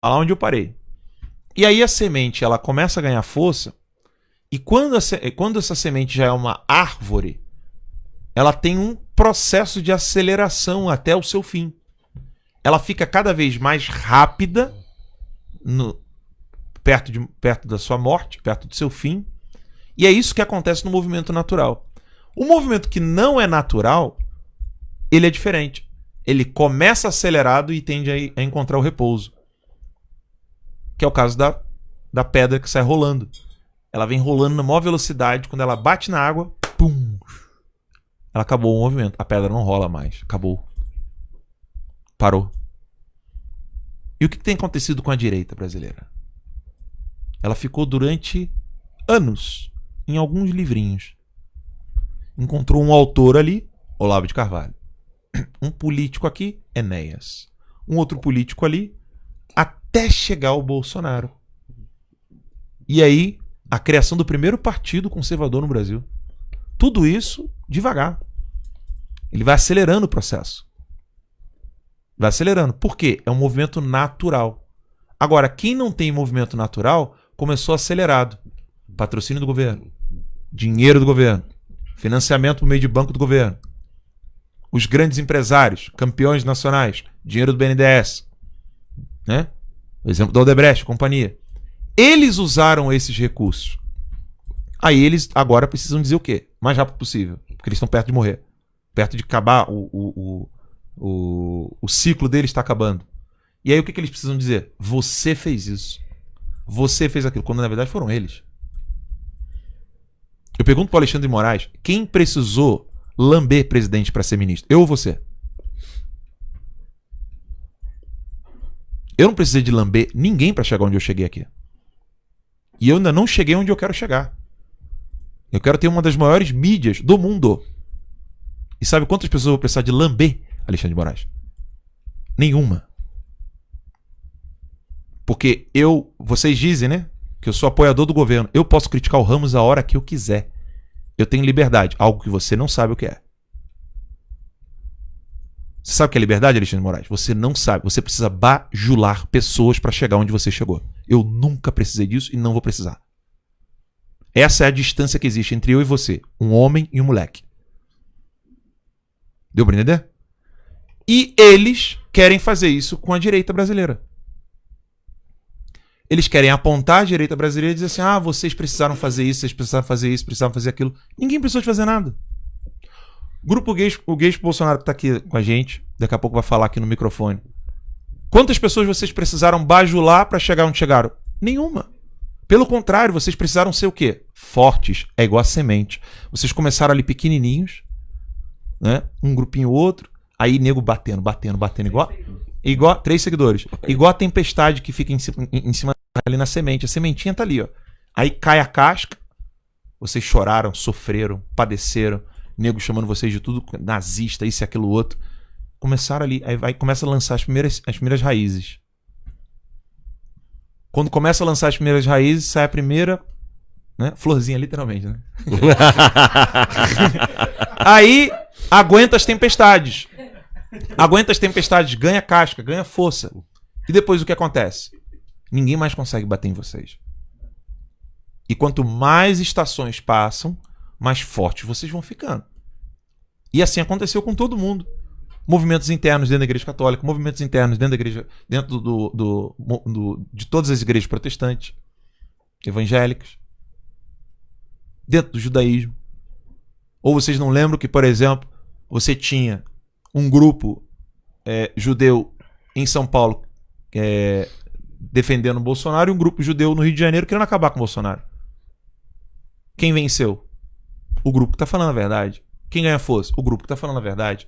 lá onde eu parei. E aí a semente ela começa a ganhar força, e quando essa semente já é uma árvore, ela tem um processo de aceleração até o seu fim. Ela fica cada vez mais rápida perto da sua morte, perto do seu fim. E é isso que acontece no movimento natural. O movimento que não é natural, ele é diferente. Ele começa acelerado e tende a encontrar o repouso. Que é o caso da pedra que sai rolando. Ela vem rolando na maior velocidade. Quando ela bate na água, pum! Ela acabou o movimento. A pedra não rola mais. Acabou. Parou. E o que tem acontecido com a direita brasileira? Ela ficou durante anos em alguns livrinhos. Encontrou um autor ali, Olavo de Carvalho. Um político aqui, Enéas. Um outro político ali, até chegar ao Bolsonaro. E aí, a criação do primeiro partido conservador no Brasil. Tudo isso devagar. Ele vai acelerando o processo. Vai acelerando. Por quê? É um movimento natural. Agora, quem não tem movimento natural, começou acelerado. Patrocínio do governo. Dinheiro do governo. Financiamento por meio de banco do governo. Os grandes empresários, campeões nacionais, dinheiro do BNDES. Né? O exemplo da Odebrecht, companhia. Eles usaram esses recursos. Aí eles agora precisam dizer o quê? O mais rápido possível. Porque eles estão perto de morrer. Perto de acabar, o ciclo deles está acabando. E aí o que eles precisam dizer? Você fez isso. Você fez aquilo. Quando na verdade foram eles. Eu pergunto para o Alexandre de Moraes, quem precisou lamber presidente para ser ministro? Eu ou você? Eu não precisei de lamber ninguém para chegar onde eu cheguei aqui. E eu ainda não cheguei onde eu quero chegar. Eu quero ter uma das maiores mídias do mundo. E sabe quantas pessoas eu vou precisar de lamber, Alexandre de Moraes? Nenhuma. Porque vocês dizem, né, que eu sou apoiador do governo. Eu posso criticar o Ramos a hora que eu quiser. Eu tenho liberdade, algo que você não sabe o que é. Você sabe o que é liberdade, Alexandre de Moraes? Você não sabe. Você precisa bajular pessoas para chegar onde você chegou. Eu nunca precisei disso e não vou precisar. Essa é a distância que existe entre eu e você. Um homem e um moleque. Deu pra entender? E eles querem fazer isso com a direita brasileira. Eles querem apontar a direita brasileira e dizer assim, ah, vocês precisaram fazer isso, vocês precisaram fazer isso, precisaram fazer aquilo. Ninguém precisou de fazer nada. O Gays Bolsonaro que tá aqui com a gente, daqui a pouco vai falar aqui no microfone. Quantas pessoas vocês precisaram bajular para chegar onde chegaram? Nenhuma. Pelo contrário, vocês precisaram ser o quê? Fortes. É igual a semente. Vocês começaram ali pequenininhos, né? Um grupinho outro, aí nego batendo, igual 3 seguidores. Igual a tempestade que fica em cima ali na semente. A sementinha tá ali, ó. Aí cai a casca. Vocês choraram, sofreram, padeceram. Nego chamando vocês de tudo, nazista, isso e aquilo outro. Começaram ali, aí começa a lançar as primeiras raízes. Quando começa a lançar as primeiras raízes, sai a primeira, né? Florzinha, literalmente, né? Aí aguenta as tempestades. Aguenta as tempestades, ganha casca, ganha força. E depois o que acontece? Ninguém mais consegue bater em vocês. E quanto mais estações passam, mais fortes vocês vão ficando. E assim aconteceu com todo mundo. Movimentos internos dentro da Igreja Católica, movimentos internos dentro da igreja, dentro de todas as igrejas protestantes, evangélicas, dentro do judaísmo. Ou vocês não lembram que, por exemplo, você tinha um grupo judeu em São Paulo defendendo o Bolsonaro e um grupo judeu no Rio de Janeiro querendo acabar com o Bolsonaro. Quem venceu? O grupo que está falando a verdade. Quem ganha força? O grupo que está falando a verdade.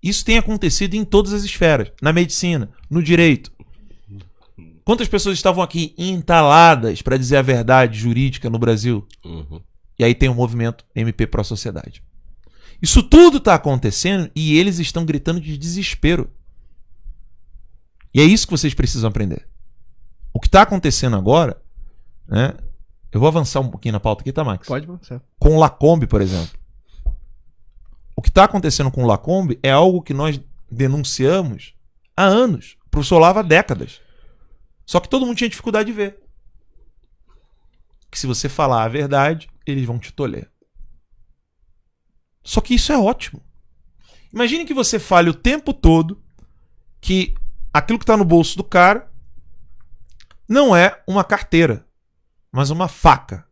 Isso tem acontecido em todas as esferas. Na medicina, no direito. Quantas pessoas estavam aqui entaladas para dizer a verdade jurídica no Brasil? Uhum. E aí tem o movimento MP Pro Sociedade. Isso tudo está acontecendo e eles estão gritando de desespero. E é isso que vocês precisam aprender. O que está acontecendo agora, né? Eu vou avançar um pouquinho na pauta aqui, tá, Max? Pode avançar. Com o Lacombe, por exemplo. O que está acontecendo com o Lacombe é algo que nós denunciamos há anos. O professor Olavo há décadas. Só que todo mundo tinha dificuldade de ver. Que se você falar a verdade, eles vão te tolher. Só que isso é ótimo. Imagine que você fale o tempo todo que aquilo que está no bolso do cara não é uma carteira, mas uma faca.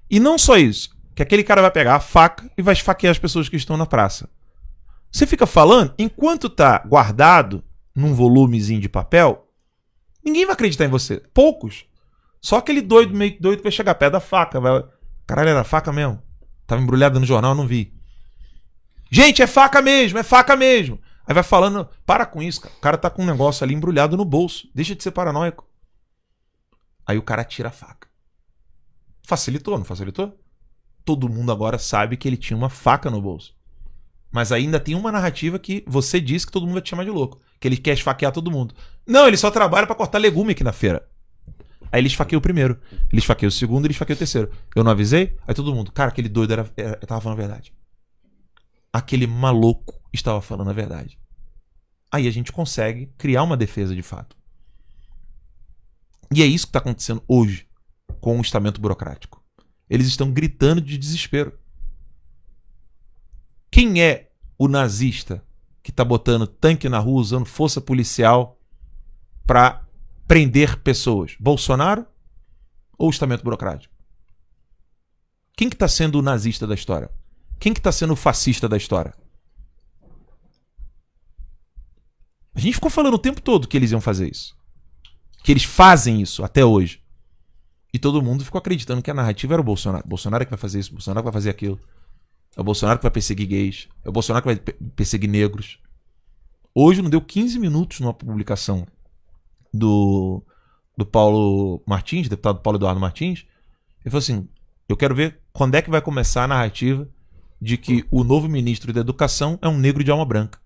E não só isso, que aquele cara vai pegar a faca e vai esfaquear as pessoas que estão na praça. Você fica falando, enquanto tá guardado num volumezinho de papel, ninguém vai acreditar em você. Poucos. Só aquele doido, meio doido, que vai chegar perto da faca. Vai... Caralho, era faca mesmo. Tava embrulhada no jornal, não vi. Gente, é faca mesmo, é faca mesmo. Aí vai falando, para com isso, cara. O cara tá com um negócio ali embrulhado no bolso. Deixa de ser paranoico. Aí o cara tira a faca. Facilitou, não facilitou? Todo mundo agora sabe que ele tinha uma faca no bolso. Mas ainda tem uma narrativa que você disse que todo mundo vai te chamar de louco. Que ele quer esfaquear todo mundo. Não, ele só trabalha pra cortar legume aqui na feira. Aí ele esfaqueia o primeiro. Ele esfaqueia o segundo, ele esfaqueia o terceiro. Eu não avisei? Aí todo mundo, cara, aquele doido tava falando a verdade. Aquele maluco estava falando a verdade. Aí a gente consegue criar uma defesa de fato. E é isso que está acontecendo hoje com o estamento burocrático. Eles estão gritando de desespero. Quem é o nazista que está botando tanque na rua, usando força policial para prender pessoas? Bolsonaro ou o estamento burocrático? Quem que está sendo o nazista da história? Quem que está sendo o fascista da história? A gente ficou falando o tempo todo que eles iam fazer isso. Que eles fazem isso até hoje. E todo mundo ficou acreditando que a narrativa era o Bolsonaro. Bolsonaro é que vai fazer isso, Bolsonaro que vai fazer aquilo. É o Bolsonaro que vai perseguir gays. É o Bolsonaro que vai perseguir negros. Hoje não deu 15 minutos numa publicação do Paulo Martins, deputado Paulo Eduardo Martins. Ele falou assim, eu quero ver quando é que vai começar a narrativa de que o novo ministro da Educação é um negro de alma branca.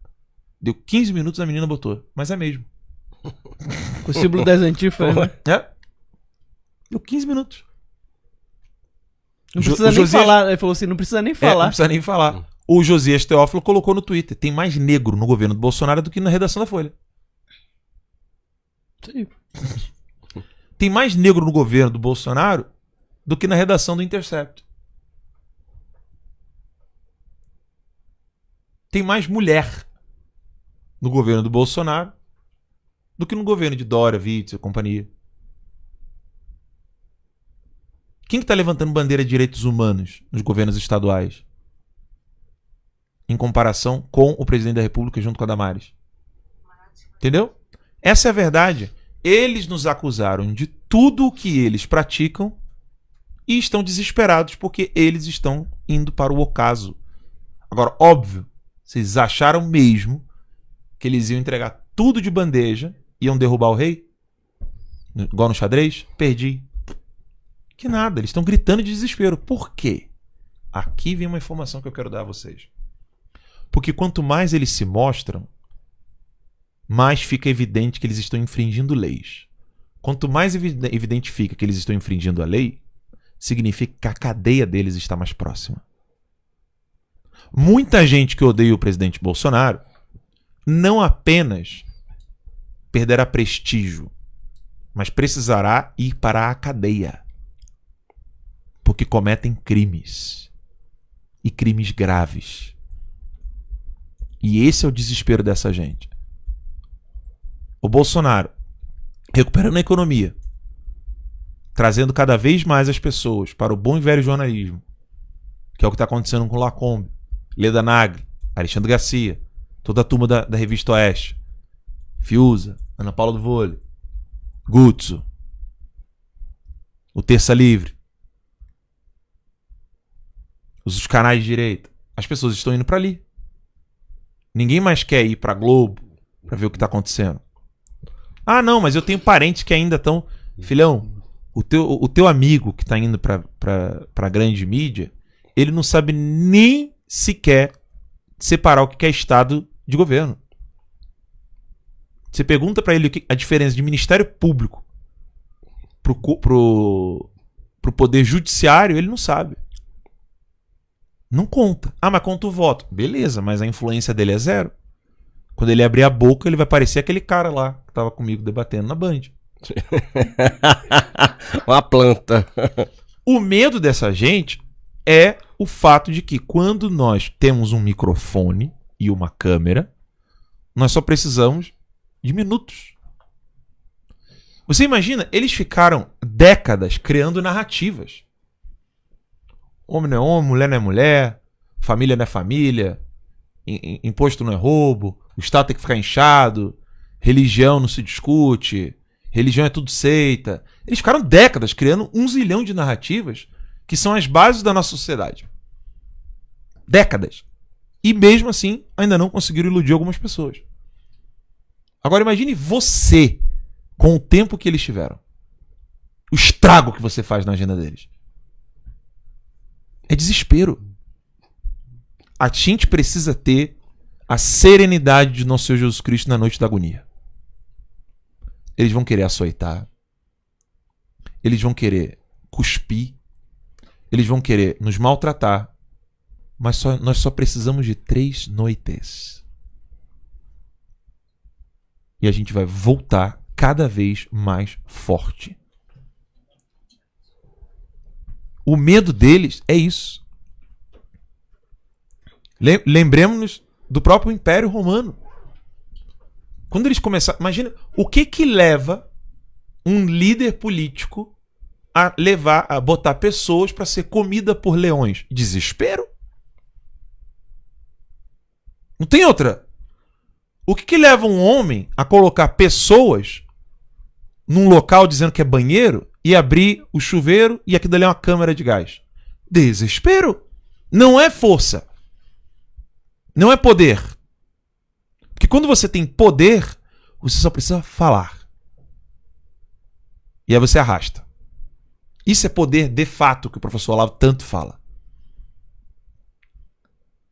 Deu 15 minutos, a menina botou. Mas é mesmo. O símbolo das antifas, né? É. Deu 15 minutos. Não precisa nem falar. Ele falou assim, não precisa nem falar. Não precisa nem falar. O Josias Teófilo colocou no Twitter. Tem mais negro no governo do Bolsonaro do que na redação da Folha. Sim. Tem mais negro no governo do Bolsonaro do que na redação do Intercept. Tem mais mulher no governo do Bolsonaro do que no governo de Dória, Witzel e companhia. Quem que tá levantando bandeira de direitos humanos nos governos estaduais? Em comparação com o presidente da República junto com a Damares. Entendeu? Essa é a verdade. Eles nos acusaram de tudo o que eles praticam e estão desesperados porque eles estão indo para o ocaso. Agora, óbvio, vocês acharam mesmo que eles iam entregar tudo de bandeja e iam derrubar o rei? Igual no xadrez? Perdi. Que nada, eles estão gritando de desespero. Por quê? Aqui vem uma informação que eu quero dar a vocês. Porque quanto mais eles se mostram, mais fica evidente que eles estão infringindo leis. Quanto mais evidente fica que eles estão infringindo a lei, significa que a cadeia deles está mais próxima. Muita gente que odeia o presidente Bolsonaro não apenas perderá prestígio, mas precisará ir para a cadeia. Porque cometem crimes. E crimes graves. E esse é o desespero dessa gente. O Bolsonaro, recuperando a economia, trazendo cada vez mais as pessoas para o bom e velho jornalismo, que é o que está acontecendo com o Lacombe, Leda Nagli, Alexandre Garcia, toda a turma da Revista Oeste, Fiuza, Ana Paula do Vôlei, Gutzo, o Terça Livre, os canais de direita. As pessoas estão indo para ali. Ninguém mais quer ir para Globo para ver o que está acontecendo. Ah, não, mas eu tenho parentes que ainda estão... Filhão, o teu amigo que está indo para a grande mídia, ele não sabe nem sequer separar o que é Estado de governo. Você pergunta para ele a diferença de Ministério Público pro Poder Judiciário, ele não sabe. Não conta. Ah, mas conta o voto. Beleza, mas a influência dele é zero. Quando ele abrir a boca, ele vai parecer aquele cara lá que estava comigo debatendo na Band. Uma planta. O medo dessa gente é o fato de que quando nós temos um microfone e uma câmera, nós só precisamos de minutos. Você imagina, eles ficaram décadas criando narrativas. Homem não é homem, mulher não é mulher, família não é família, imposto não é roubo, o Estado tem que ficar inchado, religião não se discute, religião é tudo seita. Eles ficaram décadas criando 1 zilhão de narrativas que são as bases da nossa sociedade. Décadas. E mesmo assim, ainda não conseguiram iludir algumas pessoas. Agora imagine você, com o tempo que eles tiveram. O estrago que você faz na agenda deles. É desespero. A gente precisa ter a serenidade de nosso Senhor Jesus Cristo na noite da agonia. Eles vão querer açoitar. Eles vão querer cuspir. Eles vão querer nos maltratar. Mas nós só precisamos de 3 noites. E a gente vai voltar cada vez mais forte. O medo deles é isso. Lembremos-nos do próprio Império Romano. Quando eles começaram... Imagina, o que leva um líder político a botar pessoas para ser comida por leões? Desespero. Não tem outra. O que leva um homem a colocar pessoas num local dizendo que é banheiro e abrir o chuveiro e aquilo ali é uma câmara de gás? Desespero. Não é força. Não é poder. Porque quando você tem poder, você só precisa falar. E aí você arrasta. Isso é poder de fato, que o professor Olavo tanto fala.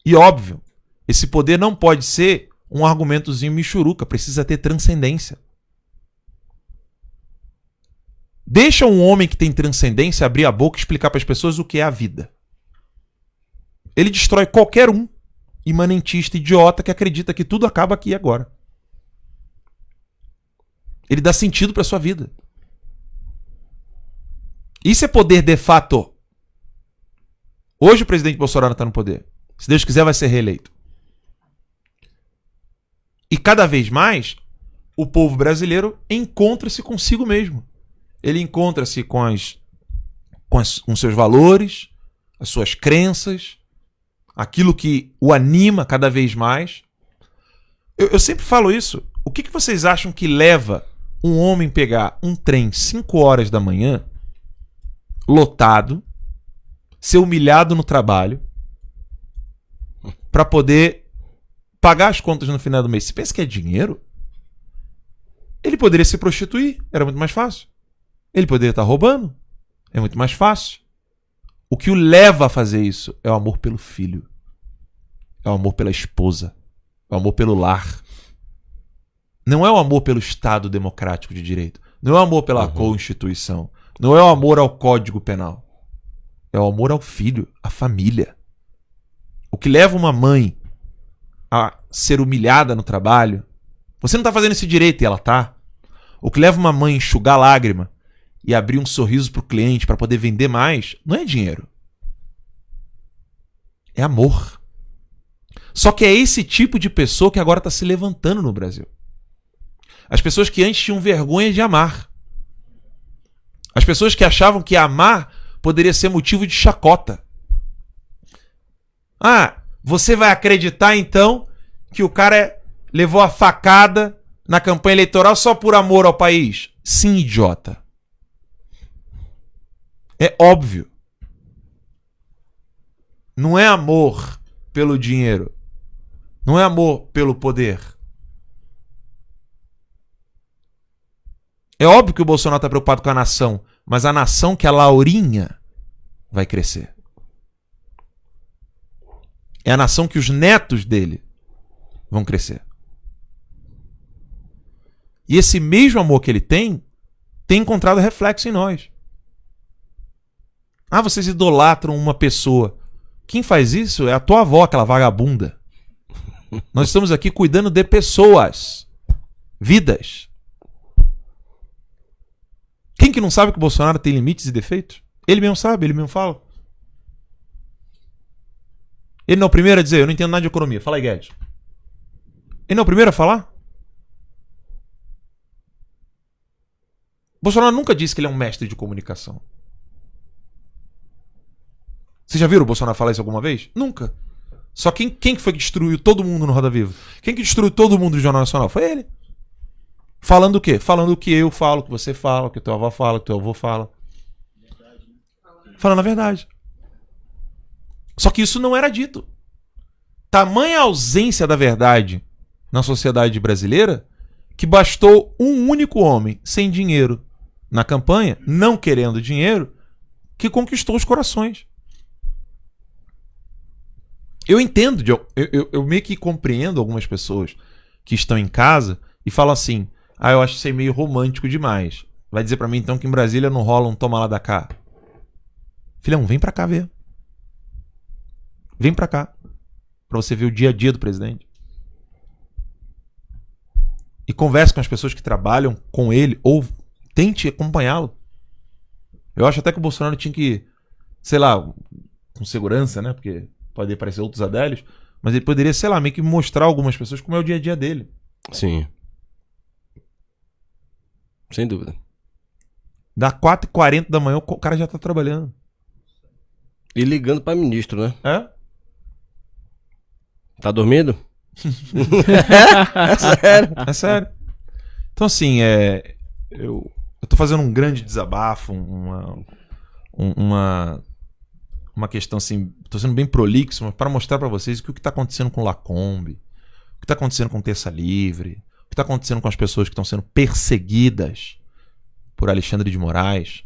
E óbvio, esse poder não pode ser um argumentozinho michuruca, precisa ter transcendência. Deixa um homem que tem transcendência abrir a boca e explicar para as pessoas o que é a vida. Ele destrói qualquer um imanentista, idiota, que acredita que tudo acaba aqui e agora. Ele dá sentido para a sua vida. Isso é poder de fato. Hoje o presidente Bolsonaro está no poder. Se Deus quiser, vai ser reeleito. E cada vez mais, o povo brasileiro encontra-se consigo mesmo. Ele encontra-se com seus valores, as suas crenças, aquilo que o anima cada vez mais. Eu sempre falo isso. O que vocês acham que leva um homem pegar um trem 5 horas da manhã, lotado, ser humilhado no trabalho, para poder pagar as contas no final do mês? Você pensa que é dinheiro? Ele poderia se prostituir, era muito mais fácil. Ele poderia estar roubando, é muito mais fácil. O que o leva a fazer isso é o amor pelo filho, é o amor pela esposa, é o amor pelo lar. Não é o amor pelo Estado democrático de direito, não é o amor pela Constituição, não é o amor ao Código Penal, é o amor ao filho, à família. O que leva uma mãe a ser humilhada no trabalho, você não está fazendo esse direito e ela tá. O que leva uma mãe a enxugar lágrima e abrir um sorriso para o cliente para poder vender mais, não é dinheiro. É amor. Só que é esse tipo de pessoa que agora está se levantando no Brasil. As pessoas que antes tinham vergonha de amar. As pessoas que achavam que amar poderia ser motivo de chacota. Ah, você vai acreditar então que o cara levou a facada na campanha eleitoral só por amor ao país? Sim, idiota. É óbvio. Não é amor pelo dinheiro. Não é amor pelo poder. É óbvio que o Bolsonaro está preocupado com a nação, mas a nação que a Laurinha vai crescer. É a nação que os netos dele vão crescer. E esse mesmo amor que ele tem encontrado reflexo em nós. Ah, vocês idolatram uma pessoa. Quem faz isso é a tua avó, aquela vagabunda. Nós estamos aqui cuidando de pessoas, vidas. que não sabe que o Bolsonaro tem limites e defeitos? Ele mesmo sabe, ele mesmo fala. Ele não é o primeiro a dizer, eu não entendo nada de economia. Fala aí, Guedes. Ele não é o primeiro a falar? Bolsonaro nunca disse que ele é um mestre de comunicação. Vocês já viram o Bolsonaro falar isso alguma vez? Nunca. Só quem que foi que destruiu todo mundo no Roda Viva? Quem que destruiu todo mundo do Jornal Nacional? Foi ele. Falando o quê? Falando o que eu falo, o que você fala, o que tua avó fala, o que teu avô fala. Falando a verdade. Só que isso não era dito. Tamanha ausência da verdade na sociedade brasileira que bastou um único homem sem dinheiro na campanha, não querendo dinheiro, que conquistou os corações. Eu entendo, eu meio que compreendo algumas pessoas que estão em casa e falam assim, eu acho isso aí meio romântico demais. Vai dizer pra mim então que em Brasília não rola um toma lá da cá. Filhão, vem pra cá ver. Vem pra cá. Pra você ver o dia a dia do presidente. E converse com as pessoas que trabalham com ele ou tente acompanhá-lo. Eu acho até que o Bolsonaro tinha que, sei lá, com segurança, né? Porque pode aparecer outros adélios, mas ele poderia, sei lá, meio que mostrar a algumas pessoas como é o dia a dia dele. Sim. Sem dúvida. Da 4h40 da manhã o cara já tá trabalhando. E ligando pra ministro, né? É? Tá dormindo? É sério. É sério. Então, assim, eu tô fazendo um grande desabafo, uma questão assim, tô sendo bem prolixo, mas para mostrar para vocês o que tá acontecendo com o Lacombe, o que tá acontecendo com Terça Livre, o que tá acontecendo com as pessoas que estão sendo perseguidas por Alexandre de Moraes.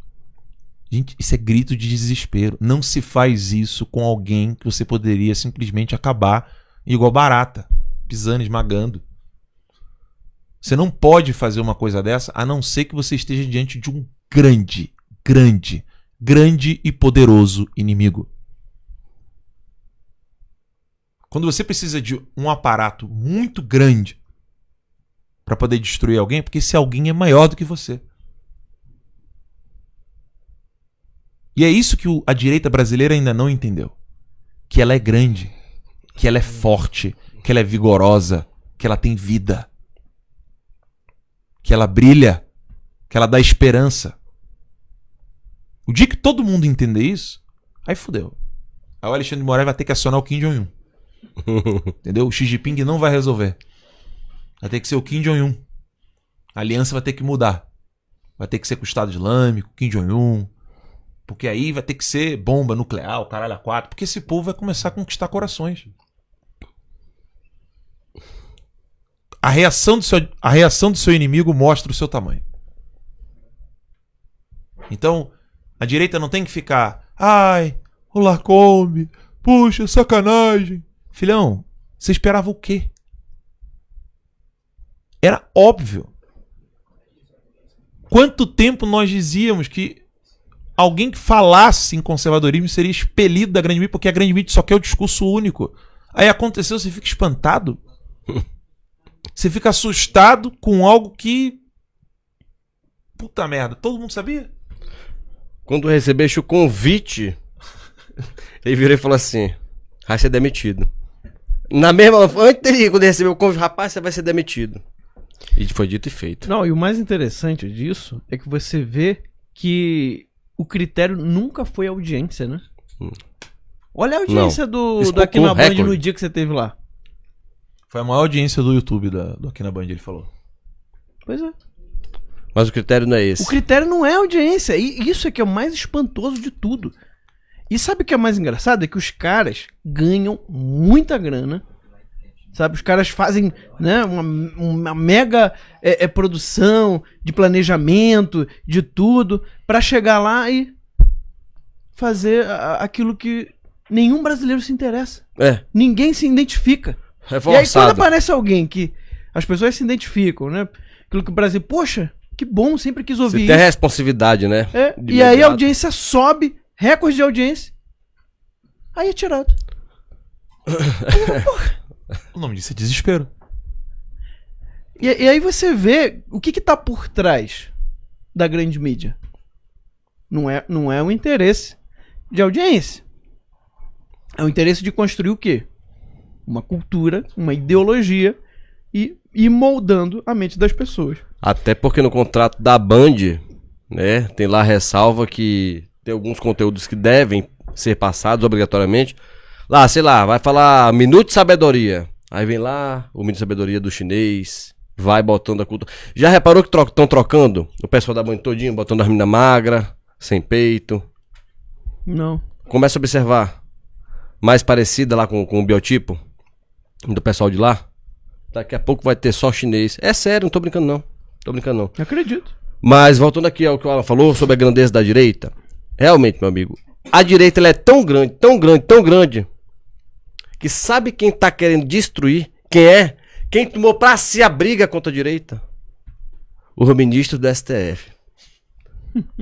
Gente, isso é grito de desespero. Não se faz isso com alguém que você poderia simplesmente acabar igual barata, pisando, esmagando. Você não pode fazer uma coisa dessa a não ser que você esteja diante de um grande e poderoso inimigo. Quando você precisa de um aparato muito grande para poder destruir alguém, porque esse alguém é maior do que você. E é isso que a direita brasileira ainda não entendeu. Que ela é grande, que ela é forte, que ela é vigorosa, que ela tem vida, que ela brilha, que ela dá esperança. O dia que todo mundo entender isso, aí fudeu. Aí o Alexandre de Moraes vai ter que acionar o Kim Jong-un. Entendeu? O Xi Jinping não vai resolver. Vai ter que ser o Kim Jong-un. A aliança vai ter que mudar. Vai ter que ser com o Estado Islâmico, Kim Jong-un. Porque aí vai ter que ser bomba nuclear, o caralho a quatro. Porque esse povo vai começar a conquistar corações. A reação do seu inimigo mostra o seu tamanho. Então, a direita não tem que ficar... Ai, o Lacombe, puxa, sacanagem. Filhão, você esperava o quê? Era óbvio. Quanto tempo nós dizíamos que alguém que falasse em conservadorismo seria expelido da grande mídia, porque a grande mídia só quer o discurso único. Aí aconteceu, você fica espantado. Você fica assustado com algo que... Puta merda, todo mundo sabia? Quando recebeste o convite, ele virou e falou assim, vai ser demitido. Na mesma... Antes dele, quando ele recebeu o convite, rapaz, você vai ser demitido. E foi dito e feito. Não, e o mais interessante disso é que você vê que o critério nunca foi a audiência, né? Olha a audiência do Aqui na Band no dia que você teve lá. Foi a maior audiência do YouTube do Aqui na Band, ele falou. Pois é. Mas o critério não é esse. O critério não é a audiência. E isso é que é o mais espantoso de tudo. E sabe o que é mais engraçado? É que os caras ganham muita grana. Sabe? Os caras fazem, né, uma mega produção de planejamento, de tudo, pra chegar lá e fazer aquilo que nenhum brasileiro se interessa. Ninguém se identifica. Reforçado. E aí quando aparece alguém que as pessoas se identificam, né? Aquilo que o Brasil, poxa, que bom, sempre quis ouvir isso. Você tem responsividade, né? E aí a audiência sobe, recorde de audiência. Aí é tirado. O nome disso é desespero. E aí você vê o que tá por trás da grande mídia. Não é um interesse de audiência. É o interesse de construir o quê? Uma cultura, uma ideologia e ir moldando a mente das pessoas. Até porque no contrato da Band, né, tem lá a ressalva que tem alguns conteúdos que devem ser passados obrigatoriamente. Lá, sei lá, vai falar Minuto de Sabedoria. Aí vem lá o Minuto de Sabedoria do chinês, vai botando a cultura. Já reparou que estão trocando o pessoal da Band todinho, botando as meninas magras, sem peito? Não. Começa a observar. Mais parecida lá com o biotipo do pessoal de lá. Daqui a pouco vai ter só chinês. É sério, não tô brincando não. Eu acredito. Mas voltando aqui ao que o Alan falou sobre a grandeza da direita. Realmente, meu amigo, a direita ela é tão grande, tão grande, tão grande, que sabe quem tá querendo destruir? Quem é? Quem tomou pra si a briga contra a direita? O ministro do STF.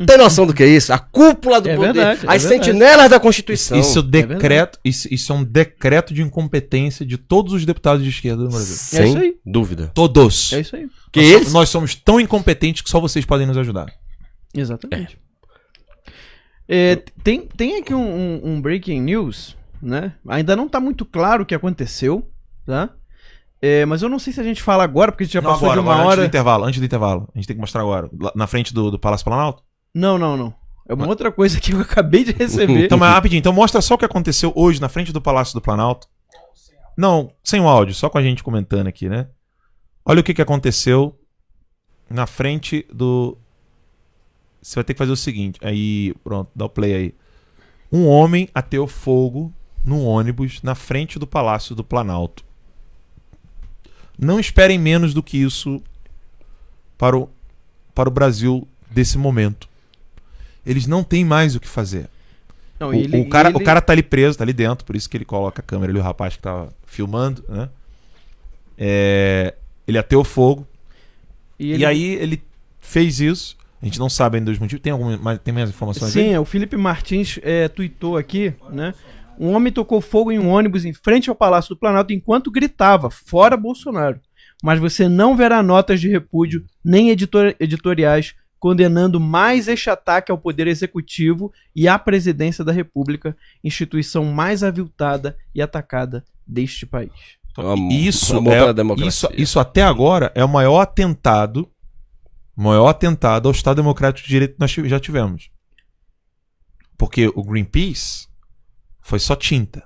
Tem noção do que é isso? A cúpula do poder. Verdade, as verdade. sentinelas da Constituição. Isso é um decreto de incompetência de todos os deputados de esquerda do Brasil. Sem isso aí. dúvida. Todos. É isso aí. Que Nós somos tão incompetentes que só vocês podem nos ajudar. Exatamente. Tem aqui um breaking news, né? Ainda não tá muito claro o que aconteceu, tá? Mas eu não sei se a gente fala agora, porque a gente já passou de uma hora. Antes do intervalo. A gente tem que mostrar agora. Lá na frente do Palácio Planalto? Não. É uma outra coisa que eu acabei de receber. Então, mas rapidinho. Então mostra só o que aconteceu hoje na frente do Palácio do Planalto. Não, sem o áudio, só com a gente comentando aqui, né? Olha o que aconteceu na frente do... Você vai ter que fazer o seguinte. Aí, pronto, dá o play aí. Um homem ateou fogo num ônibus na frente do Palácio do Planalto. Não esperem menos do que isso para o Brasil desse momento. Eles não têm mais o que fazer. Não, O cara tá ali preso, tá ali dentro, por isso que ele coloca a câmera ali, o rapaz que tava filmando, né? Ele ateou fogo. E aí ele fez isso. A gente não sabe ainda os motivos. Tem mais informações aí? Sim, o Felipe Martins tuitou aqui, né? Um homem tocou fogo em um ônibus em frente ao Palácio do Planalto enquanto gritava, fora Bolsonaro. Mas você não verá notas de repúdio nem editoriais condenando mais este ataque ao poder executivo e à presidência da República, instituição mais aviltada e atacada deste país. Isso até agora é o maior atentado ao Estado Democrático de Direito que nós já tivemos. Porque o Greenpeace foi só tinta.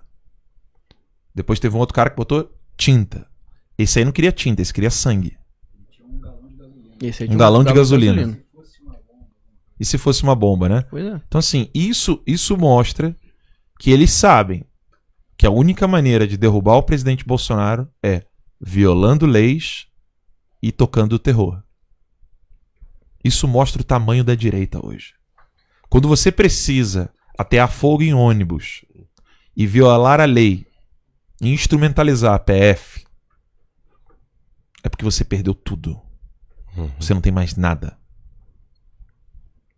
Depois teve um outro cara que botou tinta. Esse aí não queria tinta, esse queria sangue. Um galão de gasolina. E se fosse uma bomba, né? Pois é. Então assim, isso mostra que eles sabem que a única maneira de derrubar o presidente Bolsonaro é violando leis e tocando o terror. Isso mostra o tamanho da direita hoje. Quando você precisa atear fogo em ônibus e violar a lei e instrumentalizar a PF, é porque você perdeu tudo. Você não tem mais nada.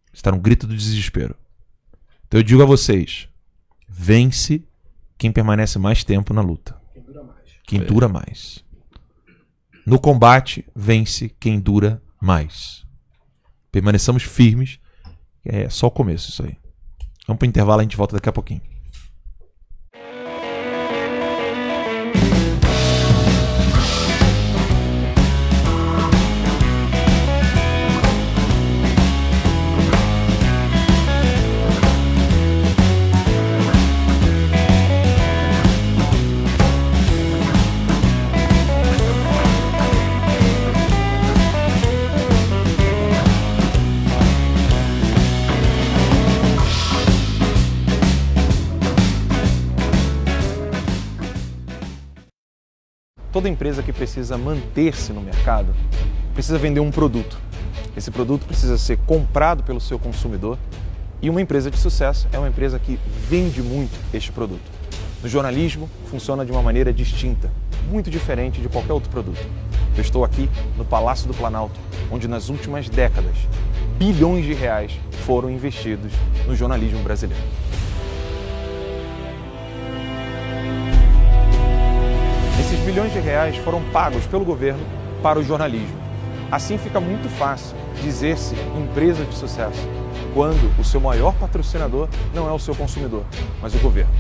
Você está no grito do desespero. Então eu digo a vocês, vence quem permanece mais tempo na luta. Quem dura mais. No combate, vence quem dura mais. Permaneçamos firmes. É só o começo isso aí. Vamos pro intervalo, a gente volta daqui a pouquinho. Toda empresa que precisa manter-se no mercado precisa vender um produto. Esse produto precisa ser comprado pelo seu consumidor e uma empresa de sucesso é uma empresa que vende muito este produto. No jornalismo, funciona de uma maneira distinta, muito diferente de qualquer outro produto. Eu estou aqui no Palácio do Planalto, onde nas últimas décadas, bilhões de reais foram investidos no jornalismo brasileiro. Esses bilhões de reais foram pagos pelo governo para o jornalismo. Assim fica muito fácil dizer-se empresa de sucesso. quando o seu maior patrocinador não é o seu consumidor, mas o governo.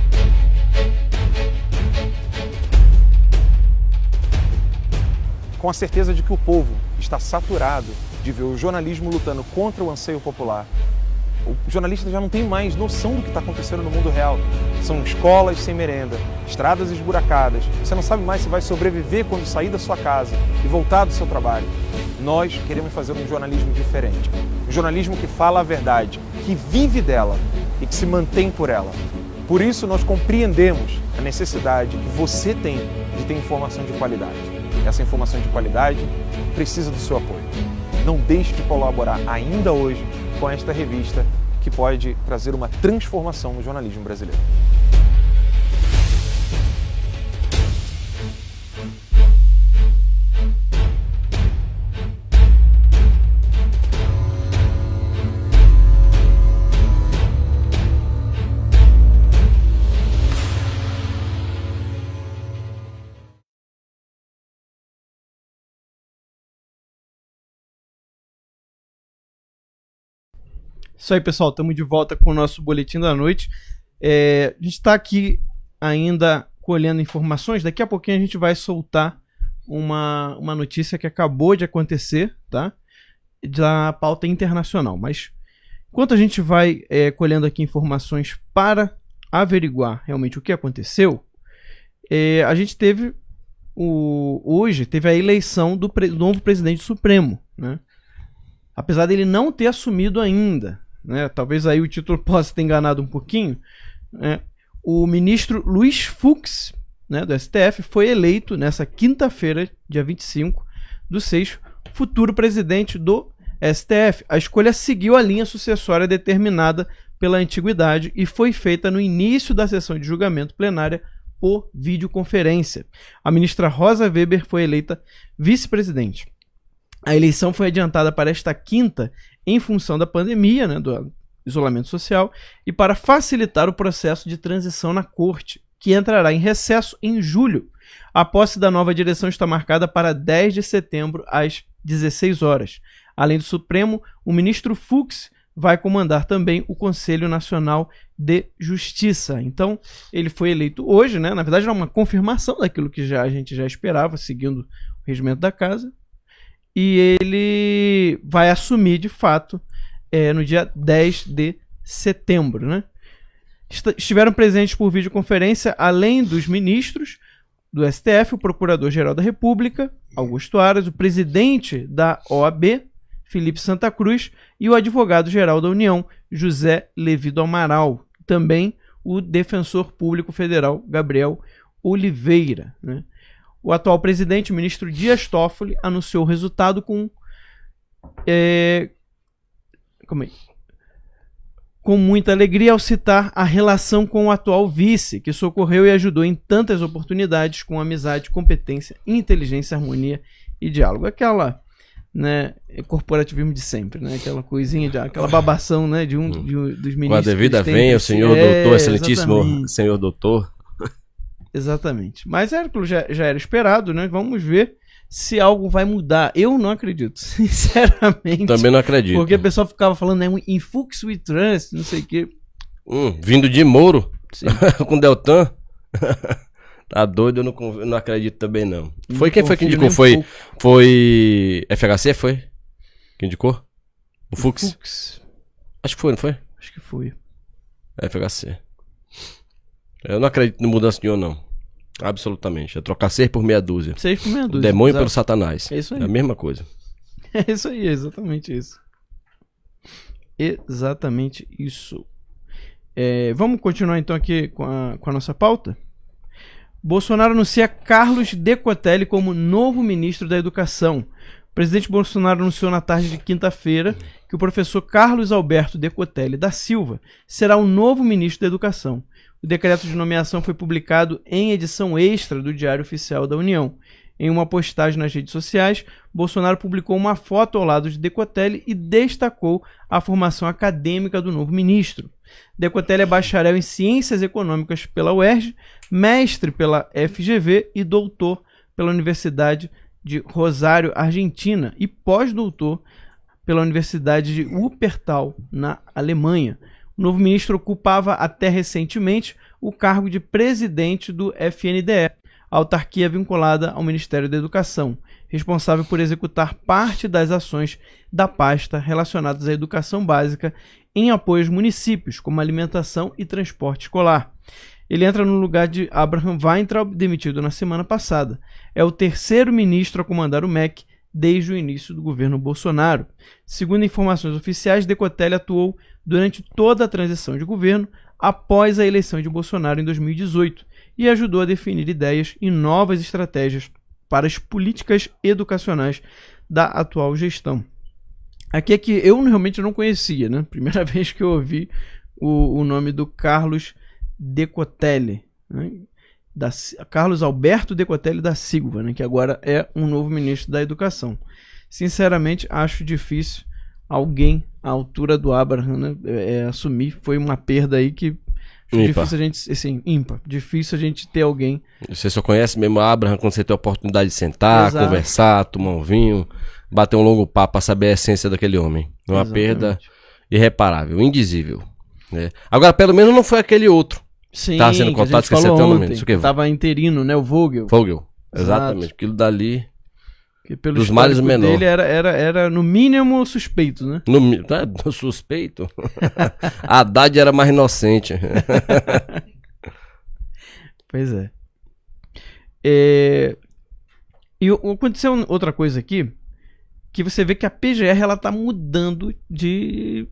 Com a certeza de que o povo está saturado de ver o jornalismo lutando contra o anseio popular, o jornalista já não tem mais noção do que está acontecendo no mundo real. São escolas sem merenda, estradas esburacadas, você não sabe mais se vai sobreviver quando sair da sua casa e voltar do seu trabalho. Nós queremos fazer um jornalismo diferente, um jornalismo que fala a verdade, que vive dela e que se mantém por ela. Por isso nós compreendemos a necessidade que você tem de ter informação de qualidade. Essa informação de qualidade precisa do seu apoio. Não deixe de colaborar ainda hoje com esta revista que pode trazer uma transformação no jornalismo brasileiro. Isso aí, pessoal, estamos de volta com o nosso Boletim da Noite. A gente está aqui ainda colhendo informações. Daqui a pouquinho a gente vai soltar uma notícia que acabou de acontecer, tá? Da pauta internacional. Mas enquanto a gente vai colhendo aqui informações para averiguar realmente o que aconteceu, a gente teve hoje teve a eleição do novo presidente supremo, né? Apesar dele não ter assumido ainda, né? Talvez aí o título possa ter enganado um pouquinho, né? O ministro Luiz Fux, né, do STF, foi eleito nessa quinta-feira, dia 25/6, futuro presidente do STF. A escolha seguiu a linha sucessória determinada pela antiguidade e foi feita no início da sessão de julgamento plenária por videoconferência. A ministra Rosa Weber foi eleita vice-presidente. A eleição foi adiantada para esta quinta em função da pandemia, né, do isolamento social, e para facilitar o processo de transição na corte, que entrará em recesso em julho. A posse da nova direção está marcada para 10 de setembro, às 16 horas. Além do Supremo, o ministro Fux vai comandar também o Conselho Nacional de Justiça. Então, ele foi eleito hoje, né? Na verdade, era uma confirmação daquilo que a gente já esperava, seguindo o regimento da casa. E ele vai assumir, de fato, no dia 10 de setembro, né? Estiveram presentes por videoconferência, além dos ministros do STF, o Procurador-Geral da República, Augusto Aras, o presidente da OAB, Felipe Santa Cruz, e o advogado-geral da União, José Levi do Amaral. Também o defensor público federal, Gabriel Oliveira, né? O atual presidente, o ministro Dias Toffoli, anunciou o resultado com muita alegria ao citar a relação com o atual vice, que socorreu e ajudou em tantas oportunidades com amizade, competência, inteligência, harmonia e diálogo. Aquela, né, corporativismo de sempre, né? Aquela coisinha, aquela babação, né, dos ministros. Com a devida venha, o senhor doutor, excelentíssimo senhor doutor. Exatamente. Mas já era esperado, né? Vamos ver se algo vai mudar. Eu não acredito, sinceramente. Também não acredito. Porque o pessoal ficava falando, né, em Fux we trust, não sei o quê. Vindo de Moro, com Deltan. Tá doido, eu não acredito também, não. Foi quem foi que indicou? Foi FHC, foi? Quem indicou? O Fux? Acho que foi, não foi? Acho que foi. FHC. Eu não acredito em mudança nenhuma, não. Absolutamente. É trocar 6 por meia dúzia. 6 por meia dúzia. O demônio exato. pelo Satanás. É isso aí. É a mesma coisa. É isso aí, é exatamente isso. Exatamente isso. Vamos continuar então aqui com a nossa pauta? Bolsonaro anuncia Carlos Decotelli como novo ministro da Educação. O presidente Bolsonaro anunciou na tarde de quinta-feira que o professor Carlos Alberto Decotelli da Silva será o novo ministro da Educação. O decreto de nomeação foi publicado em edição extra do Diário Oficial da União. Em uma postagem nas redes sociais, Bolsonaro publicou uma foto ao lado de Decotelli e destacou a formação acadêmica do novo ministro. Decotelli é bacharel em Ciências Econômicas pela UERJ, mestre pela FGV e doutor pela Universidade de Rosário, Argentina, e pós-doutor pela Universidade de Wuppertal, na Alemanha. O novo ministro ocupava até recentemente o cargo de presidente do FNDE, a autarquia vinculada ao Ministério da Educação, responsável por executar parte das ações da pasta relacionadas à educação básica em apoio aos municípios, como alimentação e transporte escolar. Ele entra no lugar de Abraham Weintraub, demitido na semana passada. É o terceiro ministro a comandar o MEC desde o início do governo Bolsonaro. Segundo informações oficiais, Decotelli atuou durante toda a transição de governo após a eleição de Bolsonaro em 2018 e ajudou a definir ideias e novas estratégias para as políticas educacionais da atual gestão. Aqui é que eu realmente não conhecia, né? Primeira vez que eu ouvi o nome do Carlos Decotelli, né? Carlos Alberto Decotelli da Silva, né? Que agora é um novo ministro da Educação. Sinceramente, acho difícil alguém à altura do Abraham, né, assumir. Foi uma perda aí que difícil a gente, assim, ímpar. Difícil a gente ter alguém. Você só conhece mesmo Abraham quando você tem a oportunidade de sentar, Exato. conversar, tomar um vinho, bater um longo papo para saber a essência daquele homem. Uma Exatamente. perda irreparável, indizível. Né? Agora, pelo menos não foi aquele outro. Sim, Tá sendo que a contado, gente esqueci falou até o nome ontem, disso, o quê? tava interino, né? O Vogel. Vogel. Exato. Exatamente. Aquilo dali. Que pelo Dos males histórico menor. dele era no mínimo suspeito, né? No suspeito. A Haddad era mais inocente. Pois é. E aconteceu outra coisa aqui, que você vê que a PGR ela tá mudando de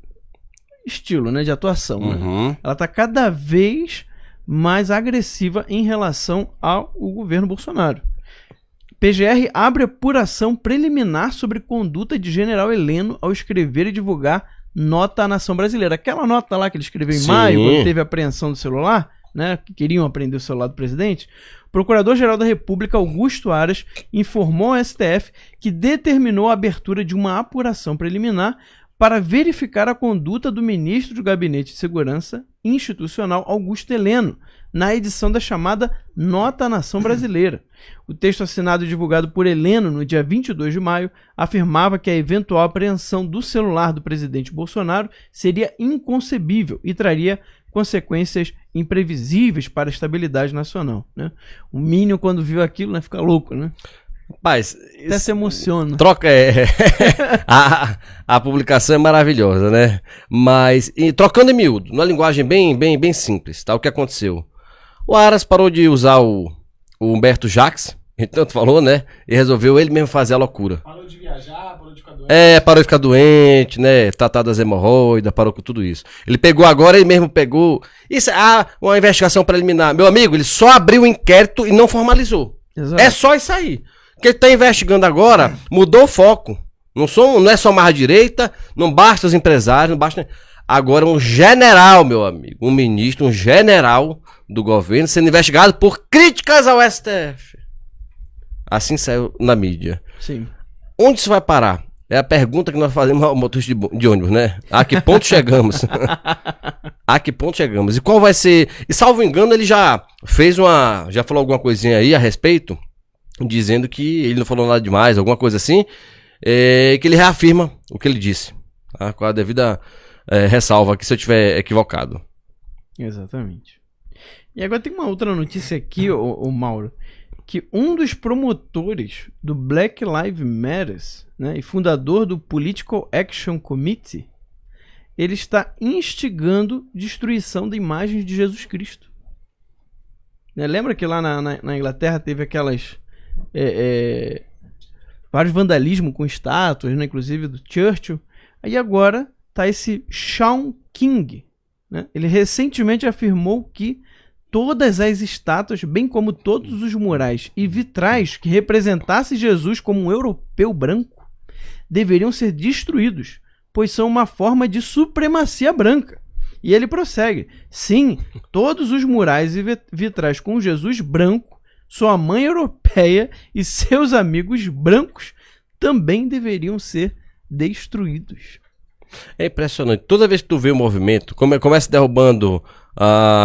estilo, né? De atuação, né? Uhum. Ela tá cada vez mais agressiva em relação ao governo Bolsonaro. PGR abre apuração preliminar sobre conduta de General Heleno ao escrever e divulgar nota à nação brasileira. Aquela nota lá que ele escreveu em Sim. maio, quando teve a apreensão do celular, né, que queriam apreender o celular do presidente, o Procurador-Geral da República, Augusto Aras, informou ao STF que determinou a abertura de uma apuração preliminar para verificar a conduta do ministro do Gabinete de Segurança Institucional, Augusto Heleno, na edição da chamada Nota à Nação Brasileira. O texto assinado e divulgado por Heleno no dia 22 de maio afirmava que a eventual apreensão do celular do presidente Bolsonaro seria inconcebível e traria consequências imprevisíveis para a estabilidade nacional, né? O Mínio, quando viu aquilo, né, fica louco, né? Rapaz, Até se emociona. troca a publicação é maravilhosa, né? Mas trocando em miúdo, numa linguagem bem simples, tá? O que aconteceu? O Aras parou de usar o Humberto Jacques, a gente tanto falou, né? E resolveu ele mesmo fazer a loucura. Parou de viajar, parou de ficar doente. Parou de ficar doente, né? Tratar das hemorroidas, parou com tudo isso. Ele pegou agora, ele mesmo pegou. Isso, uma investigação preliminar. Meu amigo, ele só abriu o inquérito e não formalizou. Exato. É só isso aí. O que ele está investigando agora mudou o foco. Não é só mais a direita, não basta os empresários, não basta. Agora um general, meu amigo, um ministro, um general do governo sendo investigado por críticas ao STF. Assim saiu na mídia. Sim. Onde isso vai parar? É a pergunta que nós fazemos ao motorista de ônibus, né? A que ponto chegamos? A que ponto chegamos? E qual vai ser... E salvo engano, ele já já falou alguma coisinha aí a respeito, dizendo que ele não falou nada demais, alguma coisa assim, que ele reafirma o que ele disse. Tá? Com a devida ressalva aqui se eu estiver equivocado. Exatamente. E agora tem uma outra notícia aqui, o Mauro, que um dos promotores do Black Lives Matter, né, e fundador do Political Action Committee, ele está instigando destruição de imagens de Jesus Cristo. Né, lembra que lá na Inglaterra teve aquelas... vários vandalismos com estátuas, né, inclusive do Churchill. Aí agora tá esse Shaun King, né? Ele recentemente afirmou que todas as estátuas, bem como todos os murais e vitrais que representassem Jesus como um europeu branco, deveriam ser destruídos, pois são uma forma de supremacia branca. E ele prossegue: sim, todos os murais e vitrais com Jesus branco, sua mãe europeia e seus amigos brancos também deveriam ser destruídos. É impressionante. Toda vez que tu vê o movimento, começa derrubando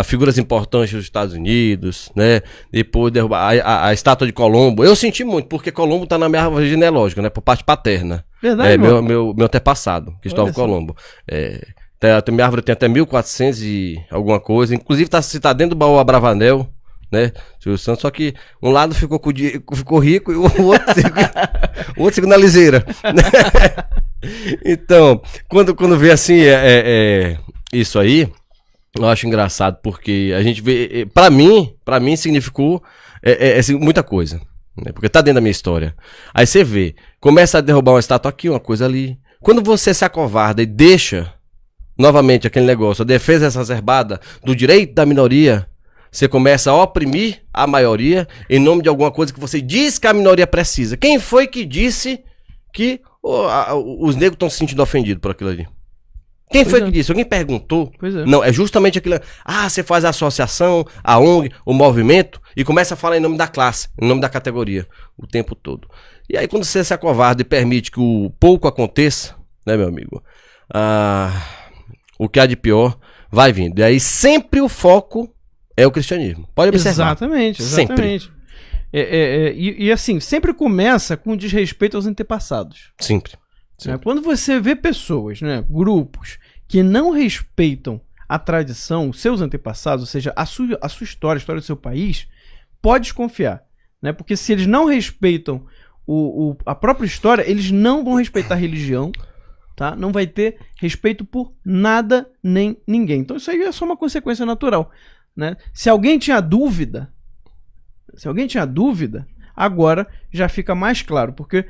figuras importantes dos Estados Unidos, né? Depois derrubar a estátua de Colombo. Eu senti muito, porque Colombo tá na minha árvore genealógica, né? Por parte paterna. Verdade, meu antepassado, Cristóvão Olha só. Colombo. Minha árvore tem até 1400 e alguma coisa. Inclusive tá dentro do baú Abravanel, né? Silvio Santos, só que um lado ficou rico e o outro ficou na liseira. Então, quando vê assim, isso aí, eu acho engraçado, porque a gente vê, pra mim significou assim, muita coisa, né? Porque tá dentro da minha história. Aí você vê, começa a derrubar uma estátua aqui, uma coisa ali. Quando você se acovarda e deixa novamente aquele negócio, a defesa exacerbada do direito da minoria, você começa a oprimir a maioria em nome de alguma coisa que você diz que a minoria precisa. Quem foi que disse que os negros estão se sentindo ofendidos por aquilo ali? Quem foi que disse? Alguém perguntou? Pois é. Não, é justamente aquilo. Você faz a associação, a ONG, o movimento e começa a falar em nome da classe, em nome da categoria, o tempo todo. E aí quando você se acovarda e permite que o pouco aconteça, né, meu amigo? O que há de pior vai vindo. E aí sempre o foco é o cristianismo. Pode observar. Exatamente. E assim, sempre começa com desrespeito aos antepassados. Sempre. Né? Quando você vê pessoas, né, grupos, que não respeitam a tradição, seus antepassados, ou seja, a sua história, a história do seu país, pode desconfiar. Né? Porque se eles não respeitam a própria história, eles não vão respeitar a religião, tá? Não vai ter respeito por nada nem ninguém. Então isso aí é só uma consequência natural. Né? Se alguém tinha dúvida, agora já fica mais claro, porque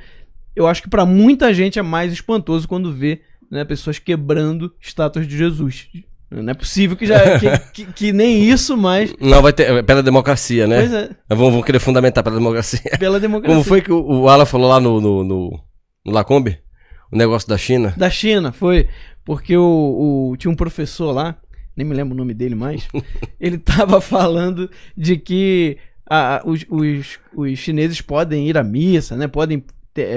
eu acho que para muita gente é mais espantoso quando vê, né, pessoas quebrando estátuas de Jesus. Não é possível que nem isso, mas... Não, vai ter pela democracia, né? Pois é. Vão querer fundamentar pela democracia. Pela democracia. Como foi que o Alan falou lá no Lacombe? O negócio da China? Da China, foi. Porque tinha um professor lá, nem me lembro o nome dele mais, ele tava falando de que os chineses podem ir à missa, né? Podem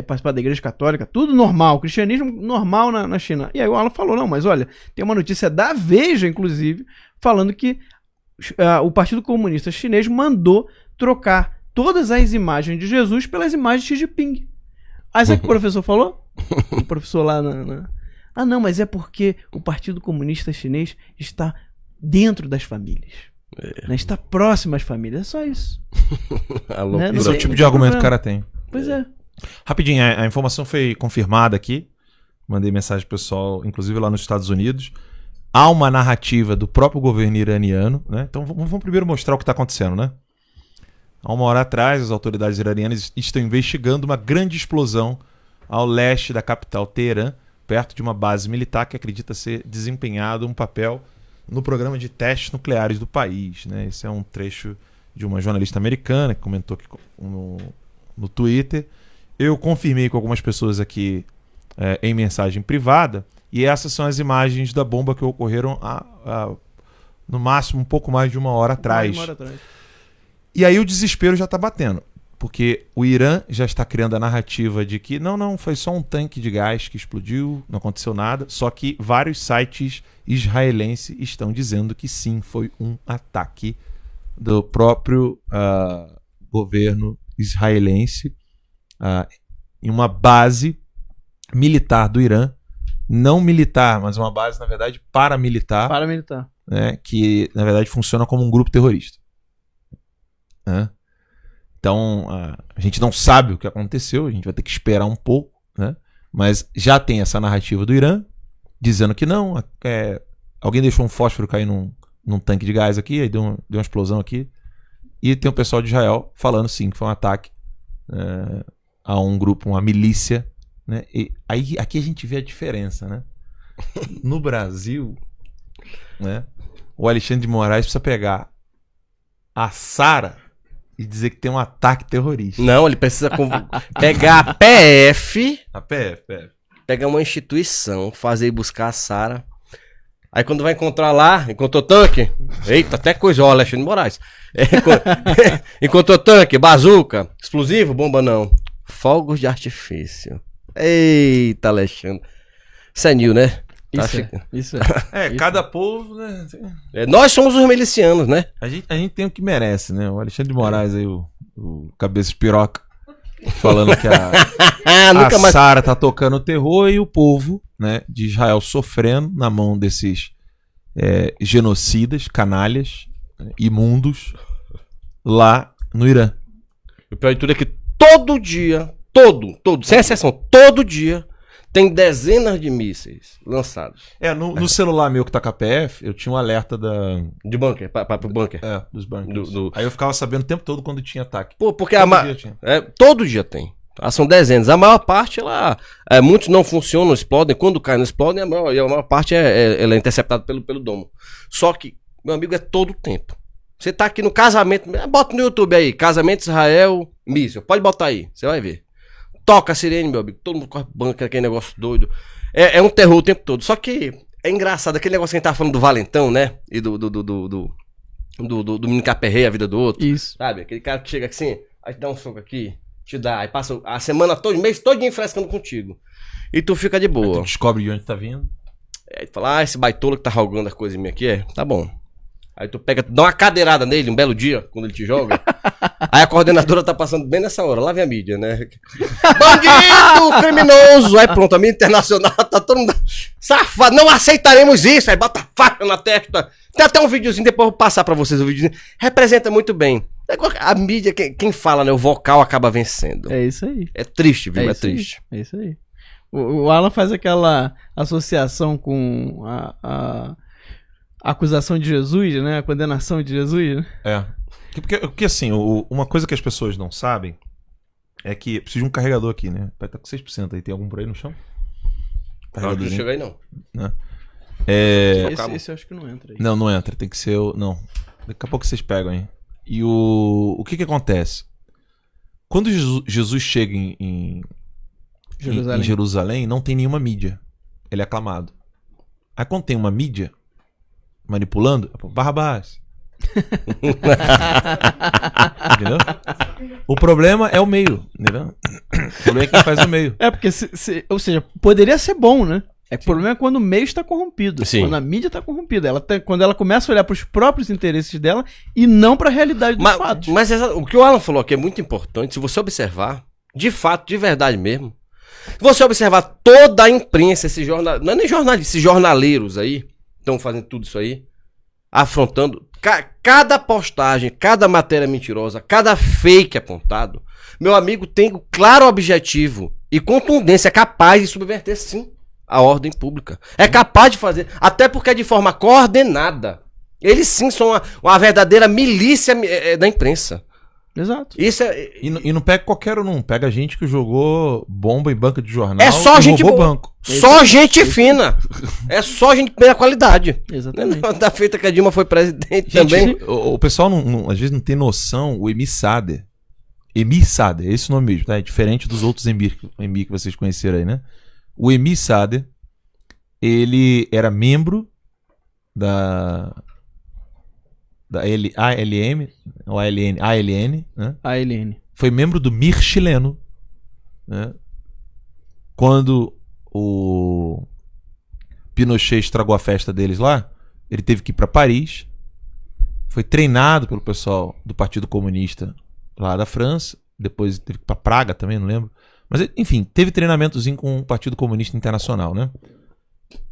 participar da igreja católica, tudo normal, cristianismo normal na China. E aí o Alan falou, não, mas olha, tem uma notícia da Veja, inclusive, falando que o Partido Comunista Chinês mandou trocar todas as imagens de Jesus pelas imagens de Xi Jinping. Aí sabe o que o professor falou? O professor lá não, mas é porque o Partido Comunista Chinês está dentro das famílias. Né? Está próximo às famílias. É só isso. Né? Esse é o tipo de argumento que o cara tem. Pois é. Rapidinho, a informação foi confirmada aqui. Mandei mensagem pro pessoal, inclusive lá nos Estados Unidos. Há uma narrativa do próprio governo iraniano, né? Então vamos primeiro mostrar o que está acontecendo, né? Há uma hora atrás, as autoridades iranianas estão investigando uma grande explosão ao leste da capital Teherã, perto de uma base militar que acredita ser desempenhado um papel no programa de testes nucleares do país, né? Esse é um trecho de uma jornalista americana que comentou aqui no Twitter. Eu confirmei com algumas pessoas aqui em mensagem privada, e essas são as imagens da bomba que ocorreram no máximo um pouco mais de uma hora atrás. E aí o desespero já está batendo, porque o Irã já está criando a narrativa de que não, foi só um tanque de gás que explodiu, não aconteceu nada, só que vários sites israelenses estão dizendo que sim, foi um ataque do próprio governo israelense em uma base militar do Irã, não militar, mas uma base, na verdade, paramilitar, né, que, na verdade, funciona como um grupo terrorista. Né? Então, a gente não sabe o que aconteceu, a gente vai ter que esperar um pouco, né? Mas já tem essa narrativa do Irã, dizendo que não, alguém deixou um fósforo cair num tanque de gás aqui, aí deu uma explosão aqui, e tem o pessoal de Israel falando sim que foi um ataque a um grupo, uma milícia, né? E aí aqui a gente vê a diferença, né? No Brasil, né, o Alexandre de Moraes precisa pegar a Sara e dizer que tem um ataque terrorista. Não, ele precisa pegar a PF. A PF. Pegar uma instituição, fazer ir buscar a Sara. Aí quando vai encontrar lá, encontrou tanque. Eita, até coisa, ó, Alexandre de Moraes. Encontrou tanque, bazuca, explosivo, bomba não. Fogos de artifício. Eita, Alexandre. Senil, né? Isso É, cada povo, né? Nós somos os milicianos, né? A gente tem o que merece, né? O Alexandre de Moraes aí, o cabeça de piroca, falando que Nunca mais. Sara tá tocando terror e o povo, né, de Israel sofrendo na mão desses genocidas, canalhas, imundos, lá no Irã. O pior de tudo é que todo dia, sem exceção, todo dia, tem dezenas de mísseis lançados. No celular meu que tá com a PF, eu tinha um alerta De bunker, pro bunker. dos bunkers. Aí eu ficava sabendo o tempo todo quando tinha ataque. Pô, porque Todo dia tinha. todo dia tem. São dezenas. A maior parte, muitos não funcionam, explodem. Quando cai, não explodem. A maior parte ela é interceptada pelo domo. Só que, meu amigo, é todo o tempo. Você tá aqui no casamento, bota no YouTube aí, casamento Israel, míssil. Pode botar aí, você vai ver. Toca a sirene, meu amigo. Todo mundo corre banco, aquele negócio doido. É um terror o tempo todo. Só que é engraçado, aquele negócio que a gente tava falando do valentão, né? E do menino que aperreia a vida do outro. Isso. Sabe? Aquele cara que chega assim, aí te dá um soco aqui, te dá, aí passa a semana toda, o mês todinho frescando contigo. E tu fica de Aí tu boa. descobre de onde tá vindo. Aí tu fala, esse baitola que tá rogando as coisas em mim aqui, tá bom. Aí tu pega, dá uma cadeirada nele um belo dia, quando ele te joga. Aí a coordenadora tá passando bem nessa hora, lá vem a mídia, né? Bandido, criminoso! Aí pronto, a mídia internacional tá todo mundo safado, não aceitaremos isso! Aí bota a faca na testa. Tem até um videozinho, depois eu vou passar pra vocês o videozinho. Representa muito bem. A mídia, quem fala, né? O vocal acaba vencendo. É isso aí. É triste, viu? É isso aí, triste. É isso aí. O Alan faz aquela associação com a acusação de Jesus, né? A condenação de Jesus, né? Porque assim, uma coisa que as pessoas não sabem é que precisa de um carregador aqui, né? Vai estar com 6% aí. Tem algum por aí no chão? Não chega aí, não. Esse eu acho que não entra aí. Não entra. Tem que ser Não. Daqui a pouco vocês pegam aí. E o que acontece? Quando Jesus chega em Jerusalém, não tem nenhuma mídia. Ele é aclamado. Aí quando tem uma mídia manipulando, Barrabás. Entendeu? O problema é o meio, entendeu? O problema é quem faz o meio. Porque, ou seja, poderia ser bom, né? O problema é quando o meio está corrompido. Sim. Quando a mídia está corrompida. Quando ela começa a olhar para os próprios interesses dela e não para a realidade dos fatos. Mas o que o Alan falou aqui é muito importante. Se você observar, de fato, de verdade mesmo, se você observar toda a imprensa, não é nem jornalista, esses jornaleiros aí, estão fazendo tudo isso aí, afrontando cada postagem, cada matéria mentirosa, cada fake apontado, meu amigo, tem o claro objetivo e contundência capaz de subverter, sim, a ordem pública. É capaz de fazer, até porque é de forma coordenada. Eles sim são uma verdadeira milícia da imprensa. Exato. Isso é... E não pega qualquer um, não. Pega gente que jogou bomba em banca de jornal. É só e gente roubou boa. banco. Só gente fina. É só gente de primeira qualidade. Exatamente. Da feita que a Dilma foi presidente Gente, também. o pessoal às vezes não tem noção. O Emi Sader, é esse o nome mesmo, tá? É diferente dos outros Emir que vocês conheceram aí, né? O Emi Sader, ele era membro da ALN, né? ALN. Foi membro do MIR chileno, né? Quando o Pinochet estragou a festa deles lá, ele teve que ir para Paris, foi treinado pelo pessoal do Partido Comunista lá da França, depois teve que ir para Praga também, não lembro. Mas, enfim, teve treinamentozinho com o Partido Comunista Internacional, né?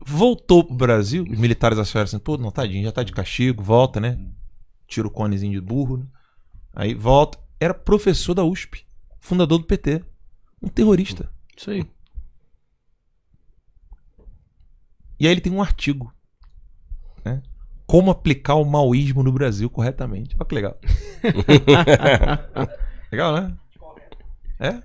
Voltou pro Brasil, os militares acharam assim, pô, não, tadinho, já tá de castigo, volta, né? Tira o conezinho de burro, né? Aí volta. Era professor da USP, fundador do PT. Um terrorista. Isso aí. E aí ele tem um artigo, né? Como aplicar o maoísmo no Brasil corretamente. Olha que legal. Legal, né? É?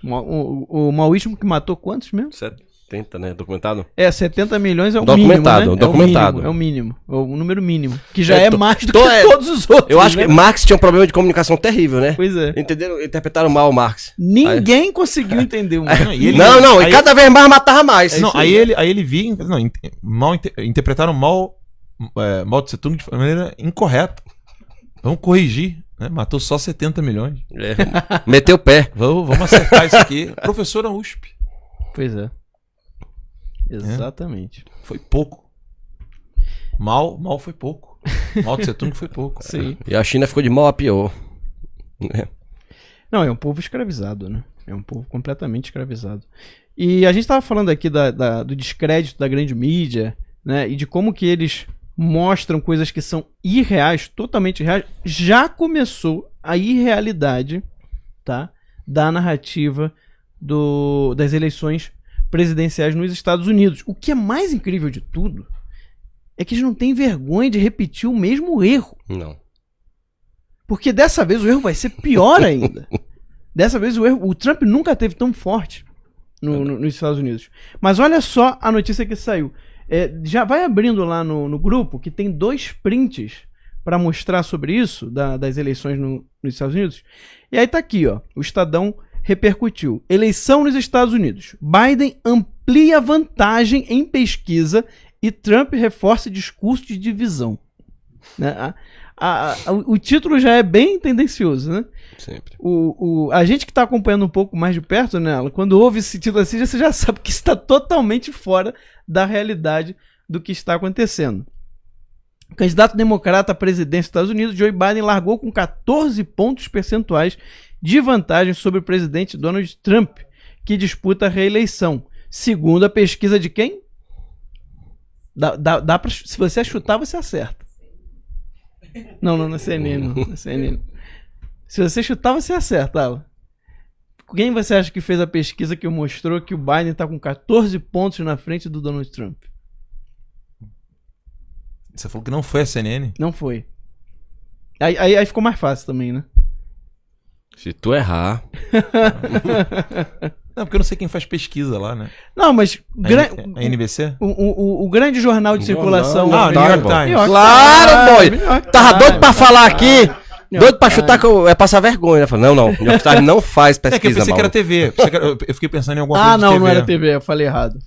O maoísmo que matou quantos mesmo? 70, né? Documentado? 70 milhões é o Documentado, mínimo, né? documentado. É o mínimo. É o número mínimo. Que já é mais do que é- todos os outros. Eu acho né? que Marx tinha um problema de comunicação terrível, né? Pois é. Entenderam? Interpretaram mal o Marx. Ninguém conseguiu entender o Não, e ele- Não, aí- e cada vez mais matava mais. Não, aí ele via. Não, interpretaram mal Mao Tse Tung de maneira incorreta. Vamos corrigir, né? Matou só 70 milhões. É, meteu o pé. Vamos acertar isso aqui. Professor na USP. Pois é. Exatamente. Foi pouco. Mal foi pouco. Mao Tse Tung foi pouco. Sim. E a China ficou de mal a pior. Não, é um povo escravizado, né? É um povo completamente escravizado. E a gente estava falando aqui do descrédito da grande mídia, né? E de como que eles mostram coisas que são irreais, totalmente irreais. Já começou a irrealidade, tá? Da narrativa das eleições presidenciais nos Estados Unidos. O que é mais incrível de tudo é que eles não têm vergonha de repetir o mesmo erro. Não. Porque dessa vez o erro vai ser pior ainda. Dessa vez o Trump nunca teve tão forte nos Estados Unidos. Mas olha só a notícia que saiu. Já vai abrindo lá no grupo, que tem 2 prints para mostrar sobre isso, das eleições nos Estados Unidos. E aí tá aqui, ó, o Estadão repercutiu. Eleição nos Estados Unidos. Biden amplia vantagem em pesquisa e Trump reforça discurso de divisão. Né? O título já é bem tendencioso, né? Sempre. A gente que está acompanhando um pouco mais de perto, né, quando ouve esse título assim, você já sabe que está totalmente fora da realidade do que está acontecendo. O candidato democrata à presidência dos Estados Unidos, Joe Biden, largou com 14 pontos percentuais de vantagem sobre o presidente Donald Trump, que disputa a reeleição. Segundo a pesquisa de quem? Se você chutar, você acerta. Não é CNN, não é CNN. Se você chutar, você acerta, Alan. Quem você acha que fez a pesquisa que mostrou que o Biden está com 14 pontos na frente do Donald Trump? Você falou que não foi a CNN? Não foi. Aí ficou mais fácil também, né? Se tu errar... Não, porque eu não sei quem faz pesquisa lá, né? Não, mas... A NBC? O grande jornal de circulação... New York Times. Claro, boy! Tava doido pra falar aqui... Doido pra chutar que é passar vergonha. Falei, não. New York Times não faz pesquisa, que eu pensei que era TV. Eu fiquei pensando em alguma coisa de TV. Não era TV. Eu falei errado.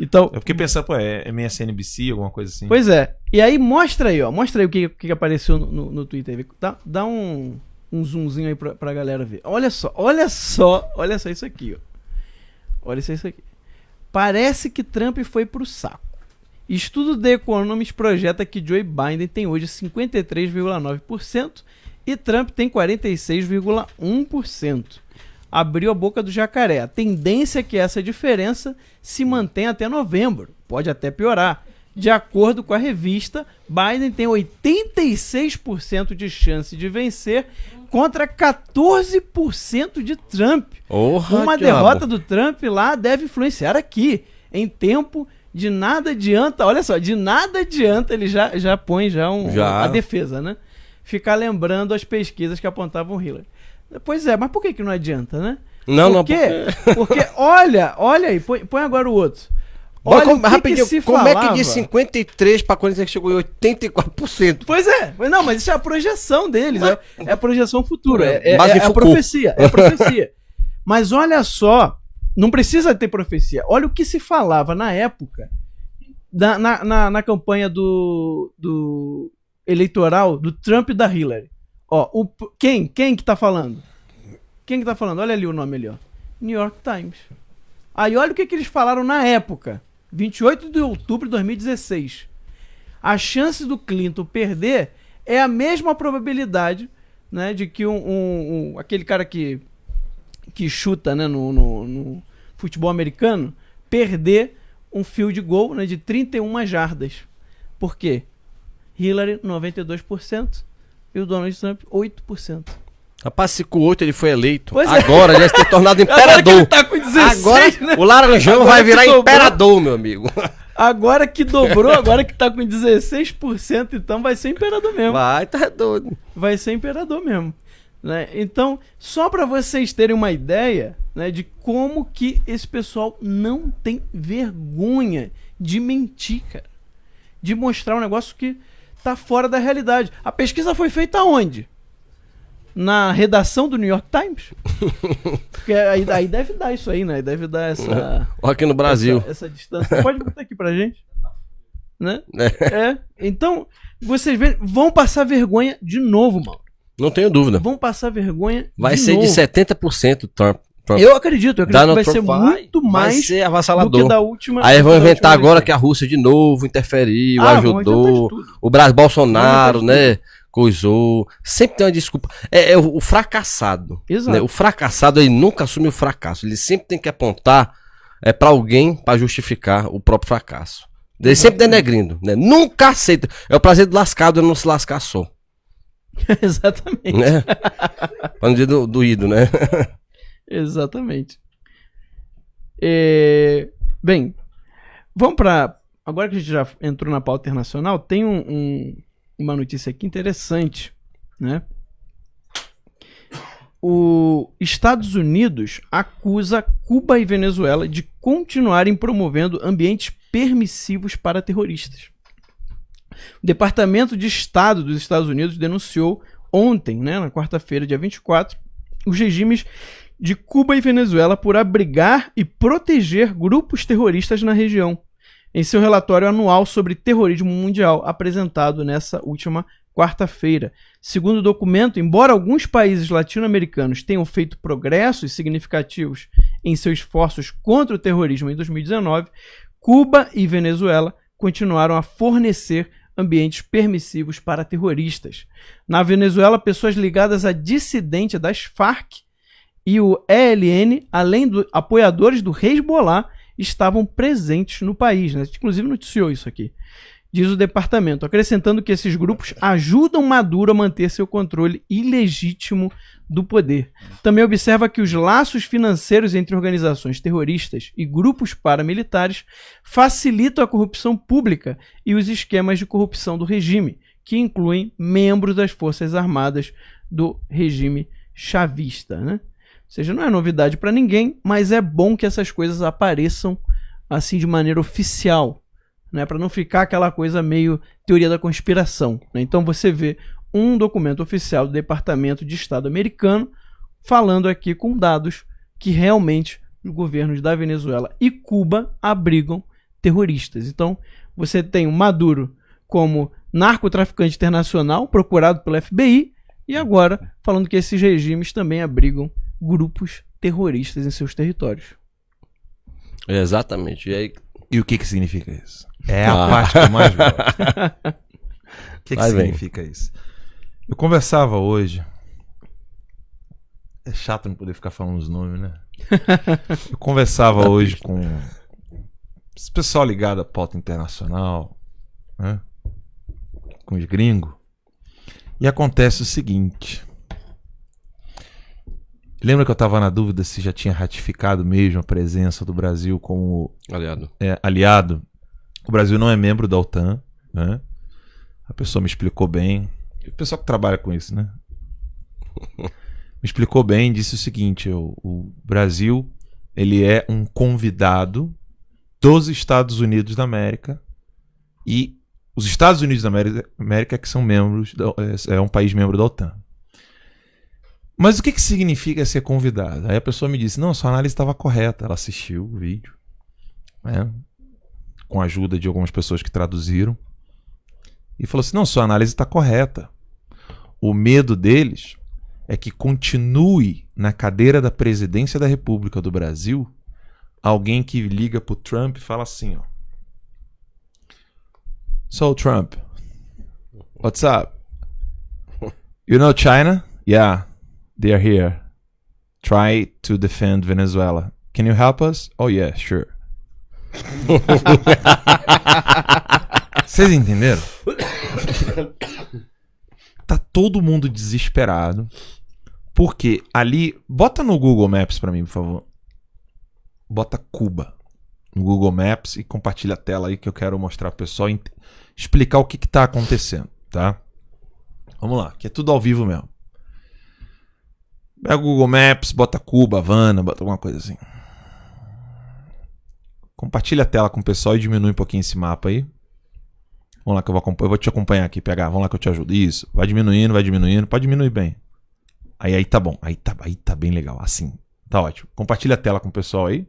Então, eu fiquei pensando, pô, é minha CNBC, alguma coisa assim. Pois é. E aí, mostra aí o que apareceu no Twitter. Dá um zoomzinho aí pra galera ver. Olha só isso aqui, ó. Olha só isso aqui. Parece que Trump foi pro saco. Estudo The Economist projeta que Joe Biden tem hoje 53,9% e Trump tem 46,1%. Abriu a boca do jacaré. A tendência é que essa diferença se mantenha até novembro. Pode até piorar. De acordo com a revista, Biden tem 86% de chance de vencer contra 14% de Trump. Uma derrota do Trump lá deve influenciar aqui. Em tempo... De nada adianta, olha só, ele já põe a defesa, né? Ficar lembrando as pesquisas que apontavam Hillary. Pois é, mas por que não adianta, né? Porque olha aí, põe agora o outro. Olha rapidinho, como é que de 53 para 40 chegou em 84%? Pois é, não, mas isso é a projeção deles, é a projeção futura, é a profecia, Mas olha só, não precisa ter profecia. Olha o que se falava na época, na campanha do eleitoral do Trump e da Hillary. Ó, quem que tá falando? Quem que tá falando? Olha ali o nome ali, ó. New York Times. Aí olha o que eles falaram na época. 28 de outubro de 2016. A chance do Clinton perder é a mesma probabilidade, né, de que aquele cara que chuta, né, no futebol americano, perder um field goal, né, de 31 jardas. Por quê? Hillary, 92%, e o Donald Trump, 8%. Rapaz, se com 8 ele foi eleito, pois agora ele vai se ter tornado imperador. Agora que ele tá com 16, agora, né? O Laranjão vai virar imperador, meu amigo. Agora que dobrou, agora que tá com 16%, então vai ser imperador mesmo. Tá doido. Vai ser imperador mesmo. Né? Então, só para vocês terem uma ideia, né, de como que esse pessoal não tem vergonha de mentir, cara. De mostrar um negócio que tá fora da realidade. A pesquisa foi feita onde? Na redação do New York Times? Porque aí deve dar isso aí, né? Deve dar essa... Aqui no Brasil. Essa distância. Pode botar aqui pra gente. Né? Então, vocês vão passar vergonha de novo, mano. Não tenho dúvida. Vão passar vergonha Vai ser de 70% Trump. Eu acredito que Donald vai ser Trump muito vai mais ser do que avassalador. da última. Aí vão da inventar última agora eleição. que a Rússia de novo interferiu, vão inventar de ajudou. tudo. O Bolsonaro, Vão inventar de né? Coisou. Sempre tem uma desculpa. O fracassado. Exato. Né? O fracassado, ele nunca assume o fracasso. Ele sempre tem que apontar pra alguém pra justificar o próprio fracasso. Ele sempre denegrindo, né? Nunca aceita. É o prazer do lascado não se lascar só. Exatamente. Né? Pra não dizer do ido, né? Exatamente. Bem, vamos para. Agora que a gente já entrou na pauta internacional, tem uma notícia aqui interessante, né? Os Estados Unidos acusa Cuba e Venezuela de continuarem promovendo ambientes permissivos para terroristas. O Departamento de Estado dos Estados Unidos denunciou ontem, né, na quarta-feira, dia 24, os regimes de Cuba e Venezuela por abrigar e proteger grupos terroristas na região, em seu relatório anual sobre terrorismo mundial, apresentado nessa última quarta-feira. Segundo o documento, embora alguns países latino-americanos tenham feito progressos significativos em seus esforços contra o terrorismo em 2019, Cuba e Venezuela continuaram a fornecer ambientes permissivos para terroristas. Na Venezuela, pessoas ligadas a dissidentes das Farc e o ELN, além de apoiadores do Hezbollah, estavam presentes no país, né? Inclusive noticiou isso aqui, diz o departamento, acrescentando que esses grupos ajudam Maduro a manter seu controle ilegítimo do poder. Também observa que os laços financeiros entre organizações terroristas e grupos paramilitares facilitam a corrupção pública e os esquemas de corrupção do regime, que incluem membros das Forças Armadas do regime chavista, né? Ou seja, não é novidade para ninguém, mas é bom que essas coisas apareçam assim de maneira oficial, né, para não ficar aquela coisa meio teoria da conspiração, né? Então você vê um documento oficial do Departamento de Estado americano falando aqui com dados que realmente os governos da Venezuela e Cuba abrigam terroristas. Então você tem o Maduro como narcotraficante internacional procurado pelo FBI e agora falando que esses regimes também abrigam grupos terroristas em seus territórios. Exatamente. E aí, E o que significa isso? É a parte que eu mais gosto. O que Vai, significa isso? Eu conversava hoje. É chato não poder ficar falando os nomes, né? Eu conversava hoje com esse pessoal ligado à pauta internacional, né? Com os gringos. E acontece o seguinte. Lembra que eu estava na dúvida se já tinha ratificado mesmo a presença do Brasil como aliado? O Brasil não é membro da OTAN, né? A pessoa me explicou bem. O pessoal que trabalha com isso, né? Me explicou bem, disse o seguinte: o Brasil, ele é um convidado dos Estados Unidos da América, e os Estados Unidos da América que são membros, é um país membro da OTAN. Mas o que significa ser convidado? Aí a pessoa me disse: não, sua análise estava correta. Ela assistiu o vídeo, né, com a ajuda de algumas pessoas que traduziram, e falou assim: não, sua análise está correta. O medo deles é que continue na cadeira da presidência da República do Brasil alguém que liga pro Trump e fala assim, ó: So Trump, what's up? You know China? Yeah, they are here. Try to defend Venezuela. Can you help us? Oh yeah, sure. Vocês entenderam? Tá todo mundo desesperado. Porque ali... Bota no Google Maps pra mim, por favor. Bota Cuba no Google Maps e compartilha a tela aí que eu quero mostrar pro pessoal, explicar o que tá acontecendo, tá? Vamos lá, que é tudo ao vivo mesmo. Pega o Google Maps, bota Cuba, Havana, bota alguma coisa assim. Compartilha a tela com o pessoal e diminui um pouquinho esse mapa aí. Vamos lá que eu vou te acompanhar aqui, pegar. Vamos lá que eu te ajudo. Isso. Vai diminuindo. Pode diminuir bem. Aí tá bom. Aí tá bem legal. Assim. Tá ótimo. Compartilha a tela com o pessoal aí.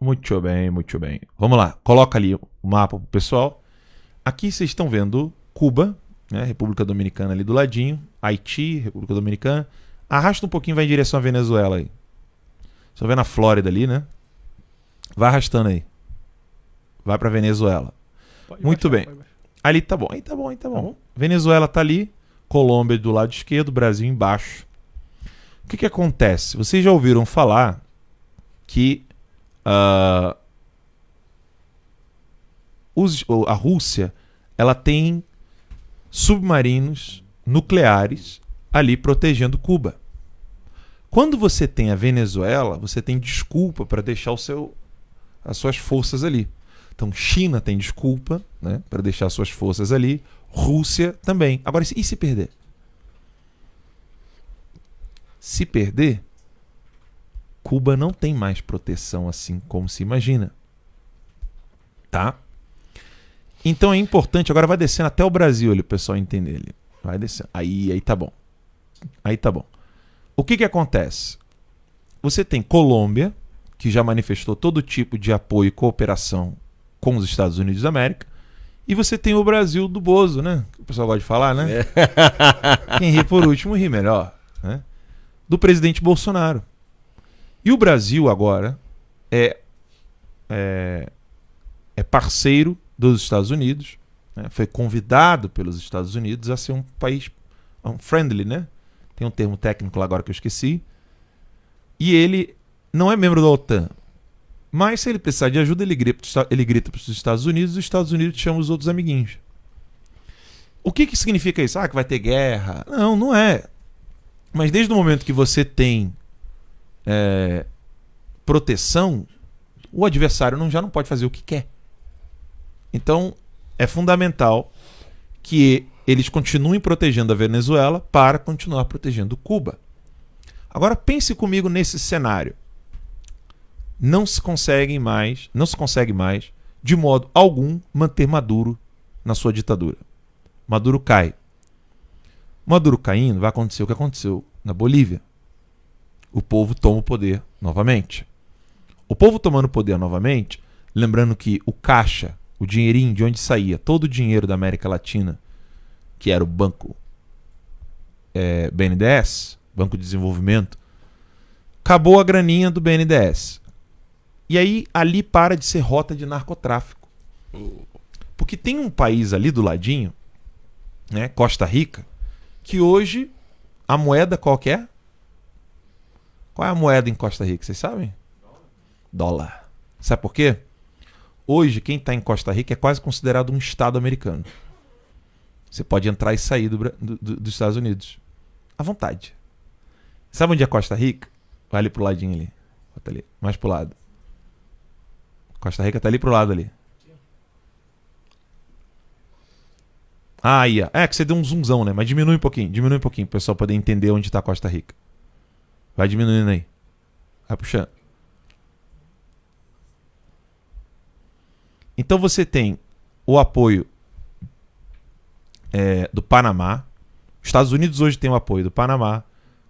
Muito bem, muito bem. Vamos lá. Coloca ali o mapa pro pessoal. Aqui vocês estão vendo Cuba, né? República Dominicana ali do ladinho. Haiti, República Dominicana. Arrasta um pouquinho, vai em direção à Venezuela aí. Só vê na Flórida ali, né? Vai arrastando aí. Vai pra Venezuela. Muito bem. Ali tá bom. Aí tá bom. Venezuela tá ali. Colômbia do lado esquerdo, Brasil embaixo. O que acontece? Vocês já ouviram falar que a Rússia ela tem submarinos nucleares ali protegendo Cuba. Quando você tem a Venezuela, você tem desculpa para deixar as suas forças ali. Então, China tem desculpa, né, para deixar suas forças ali. Rússia também. Agora, e se perder? Se perder, Cuba não tem mais proteção assim como se imagina. Tá? Então é importante, agora vai descendo até o Brasil ali, o pessoal entender ali. Vai descendo. Aí tá bom. Aí tá bom. O que acontece? Você tem Colômbia, que já manifestou todo tipo de apoio e cooperação com os Estados Unidos da América. E você tem o Brasil do Bozo, né? O pessoal gosta de falar, né? Quem ri por último ri melhor, né? Do presidente Bolsonaro. E o Brasil agora é parceiro dos Estados Unidos, né? Foi convidado pelos Estados Unidos a ser um país friendly, né? Tem um termo técnico lá agora que eu esqueci. E ele não é membro da OTAN. Mas se ele precisar de ajuda, ele grita para os Estados Unidos e os Estados Unidos chamam os outros amiguinhos. O que significa isso? Que vai ter guerra? Não, não é. Mas desde o momento que você tem proteção, o adversário já não pode fazer o que quer. Então, é fundamental que eles continuem protegendo a Venezuela para continuar protegendo Cuba. Agora pense comigo nesse cenário. Não se consegue mais, de modo algum, manter Maduro na sua ditadura. Maduro cai. Maduro caindo, vai acontecer o que aconteceu na Bolívia. O povo toma o poder novamente. O povo tomando o poder novamente, lembrando que o caixa, o dinheirinho de onde saía todo o dinheiro da América Latina, que era o banco BNDES, Banco de Desenvolvimento, acabou a graninha do BNDES. E aí ali para de ser rota de narcotráfico. Porque tem um país ali do ladinho, né, Costa Rica, que hoje a moeda qual que é? Qual é a moeda em Costa Rica, vocês sabem? Dólar. Sabe por quê? Hoje quem está em Costa Rica é quase considerado um estado americano. Você pode entrar e sair dos Estados Unidos à vontade. Sabe onde é Costa Rica? Vai ali pro ladinho ali. Bota ali, mais pro lado. Costa Rica tá ali pro lado ali. Aí, ó. Que você deu um zoomzão, né? Mas diminui um pouquinho pro pessoal poder entender onde tá Costa Rica. Vai diminuindo aí. Vai puxando. Então você tem o apoio do Panamá. Os Estados Unidos hoje tem o apoio do Panamá,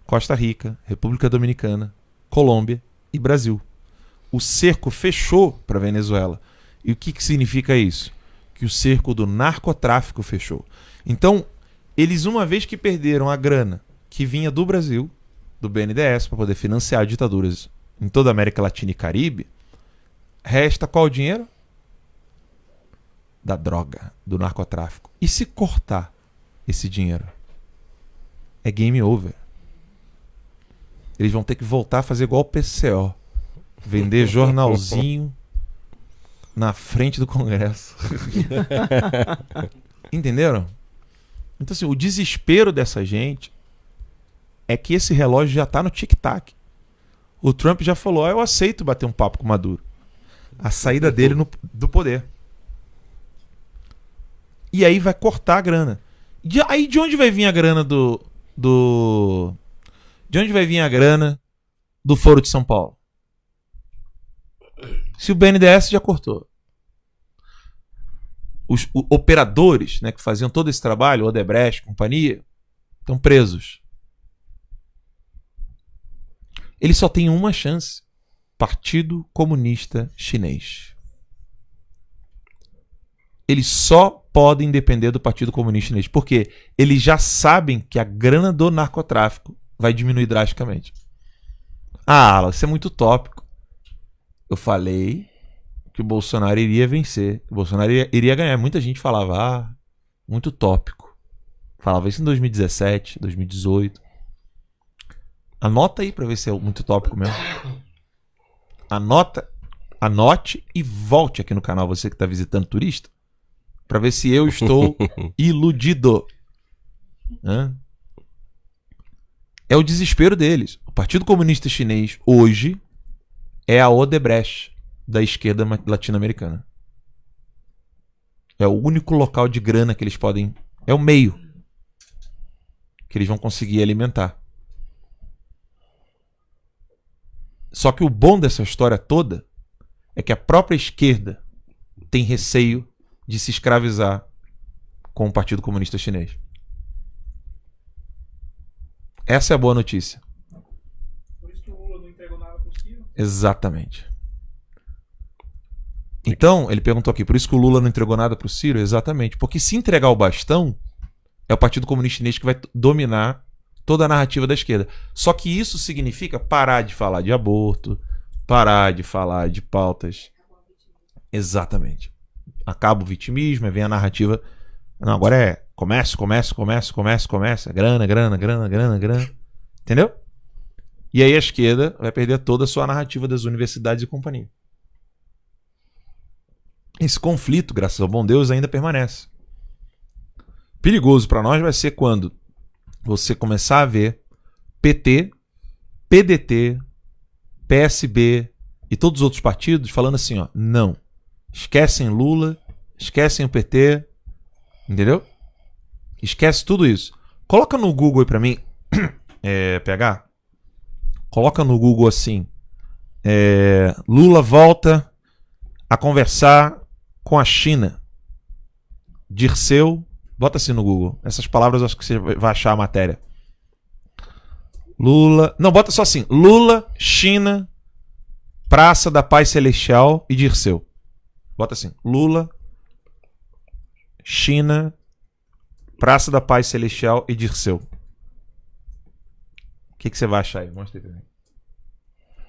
Costa Rica, República Dominicana, Colômbia e Brasil. O cerco fechou para a Venezuela. E o que significa isso? Que o cerco do narcotráfico fechou. Então, eles, uma vez que perderam a grana que vinha do Brasil, do BNDES, para poder financiar ditaduras em toda a América Latina e Caribe, resta qual o dinheiro? Da droga, do narcotráfico. E se cortar esse dinheiro? É game over. Eles vão ter que voltar a fazer igual o PCO. Vender jornalzinho na frente do Congresso. Entenderam? Então, assim, o desespero dessa gente é que esse relógio já tá no tic-tac. O Trump já falou, eu aceito bater um papo com o Maduro. A saída dele do poder. E aí vai cortar a grana. Aí de onde vai vir a grana De onde vai vir a grana do Foro de São Paulo? Se o BNDES já cortou. Os operadores, né, que faziam todo esse trabalho, Odebrecht, companhia, estão presos. Eles só têm uma chance. Partido Comunista Chinês. Eles só podem depender do Partido Comunista Chinês. Porque eles já sabem que a grana do narcotráfico vai diminuir drasticamente. Ah, Alan, isso é muito utópico. Eu falei que o Bolsonaro iria vencer, que o Bolsonaro iria ganhar. Muita gente falava, muito utópico. Falava isso em 2017, 2018. Anota aí pra ver se é muito utópico mesmo. Anote e volte aqui no canal, você que tá visitando turista, pra ver se eu estou iludido. Hã? É o desespero deles. O Partido Comunista Chinês hoje é a Odebrecht da esquerda latino-americana. É o único local de grana que eles podem... É o meio que eles vão conseguir alimentar. Só que o bom dessa história toda é que a própria esquerda tem receio de se escravizar com o Partido Comunista Chinês. Essa é a boa notícia. Por isso que o Lula não entregou nada pro Ciro? Exatamente. Então, ele perguntou aqui, por isso que o Lula não entregou nada pro Ciro? Exatamente. Porque se entregar o bastão, é o Partido Comunista Chinês que vai dominar toda a narrativa da esquerda. Só que isso significa parar de falar de aborto, parar de falar de pautas. Exatamente. Acaba o vitimismo, aí vem a narrativa. Não, agora é comércio. Grana. Entendeu? E aí a esquerda vai perder toda a sua narrativa das universidades e companhia. Esse conflito, graças ao bom Deus, ainda permanece. Perigoso para nós vai ser quando você começar a ver PT, PDT, PSB e todos os outros partidos falando assim, ó, não, esquecem Lula, esquecem o PT, entendeu? Esquece tudo isso. Coloca no Google aí pra mim, PH, coloca no Google assim, Lula volta a conversar com a China. Dirceu, bota assim no Google. Essas palavras eu acho que você vai achar a matéria. Lula, não, bota só assim, Lula, China, Praça da Paz Celestial e Dirceu. Bota assim, Lula, China, Praça da Paz Celestial e Dirceu. O que você vai achar aí? Mostra aí pra mim.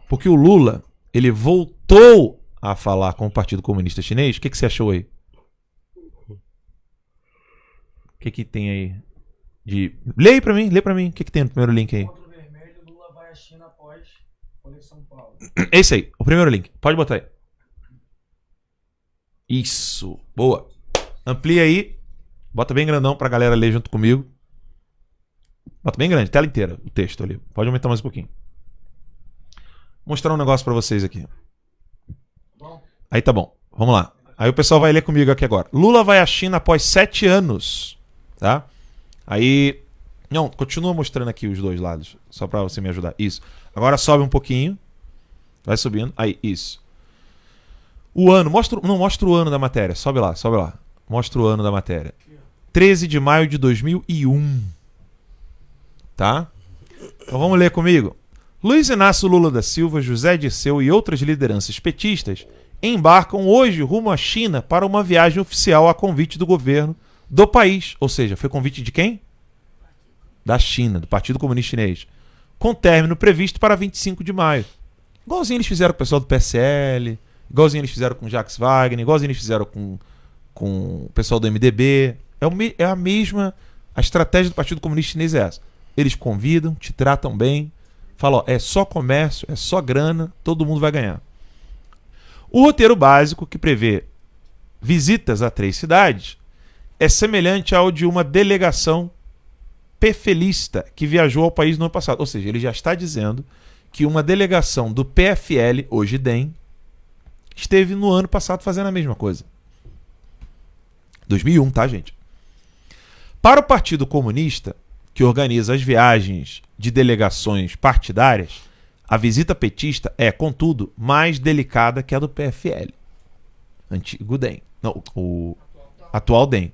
Porque o Lula, ele voltou a falar com o Partido Comunista Chinês. O que você achou aí? O que tem aí? Lê aí pra mim, lê pra mim. O que tem no primeiro link aí? Outro vermelho, Lula vai à China após Folha de São Paulo. Esse aí, o primeiro link. Pode botar aí. Isso, boa. Amplia aí. Bota bem grandão pra galera ler junto comigo. Bota bem grande, tela inteira, o texto ali. Pode aumentar mais um pouquinho. Vou mostrar um negócio pra vocês aqui. Aí tá bom, vamos lá. Aí o pessoal vai ler comigo aqui agora. Lula vai à China após 7 anos. Tá? Aí... Não, continua mostrando aqui os dois lados. Só pra você me ajudar. Isso. Agora sobe um pouquinho. Vai subindo. Aí, isso. O ano. Não mostra o ano da matéria. Sobe lá, sobe lá. Mostra o ano da matéria. 13 de maio de 2001. Tá? Então vamos ler comigo. Luiz Inácio Lula da Silva, José Dirceu e outras lideranças petistas embarcam hoje rumo à China para uma viagem oficial a convite do governo do país. Ou seja, foi convite de quem? Da China, do Partido Comunista Chinês. Com término previsto para 25 de maio. Igualzinho eles fizeram com o pessoal do PSL, igualzinho eles fizeram com o Jacques Wagner, igualzinho eles fizeram com o pessoal do MDB. É a mesma... A estratégia do Partido Comunista Chinês é essa. Eles convidam, te tratam bem, falam, ó, é só comércio, é só grana, todo mundo vai ganhar. O roteiro básico, que prevê visitas a 3 cidades, é semelhante ao de uma delegação PFLista que viajou ao país no ano passado. Ou seja, ele já está dizendo que uma delegação do PFL, hoje DEM, esteve no ano passado fazendo a mesma coisa. 2001, tá, gente? Para o Partido Comunista, que organiza as viagens de delegações partidárias, a visita petista é, contudo, mais delicada que a do PFL. Antigo DEM. Não, o atual DEM.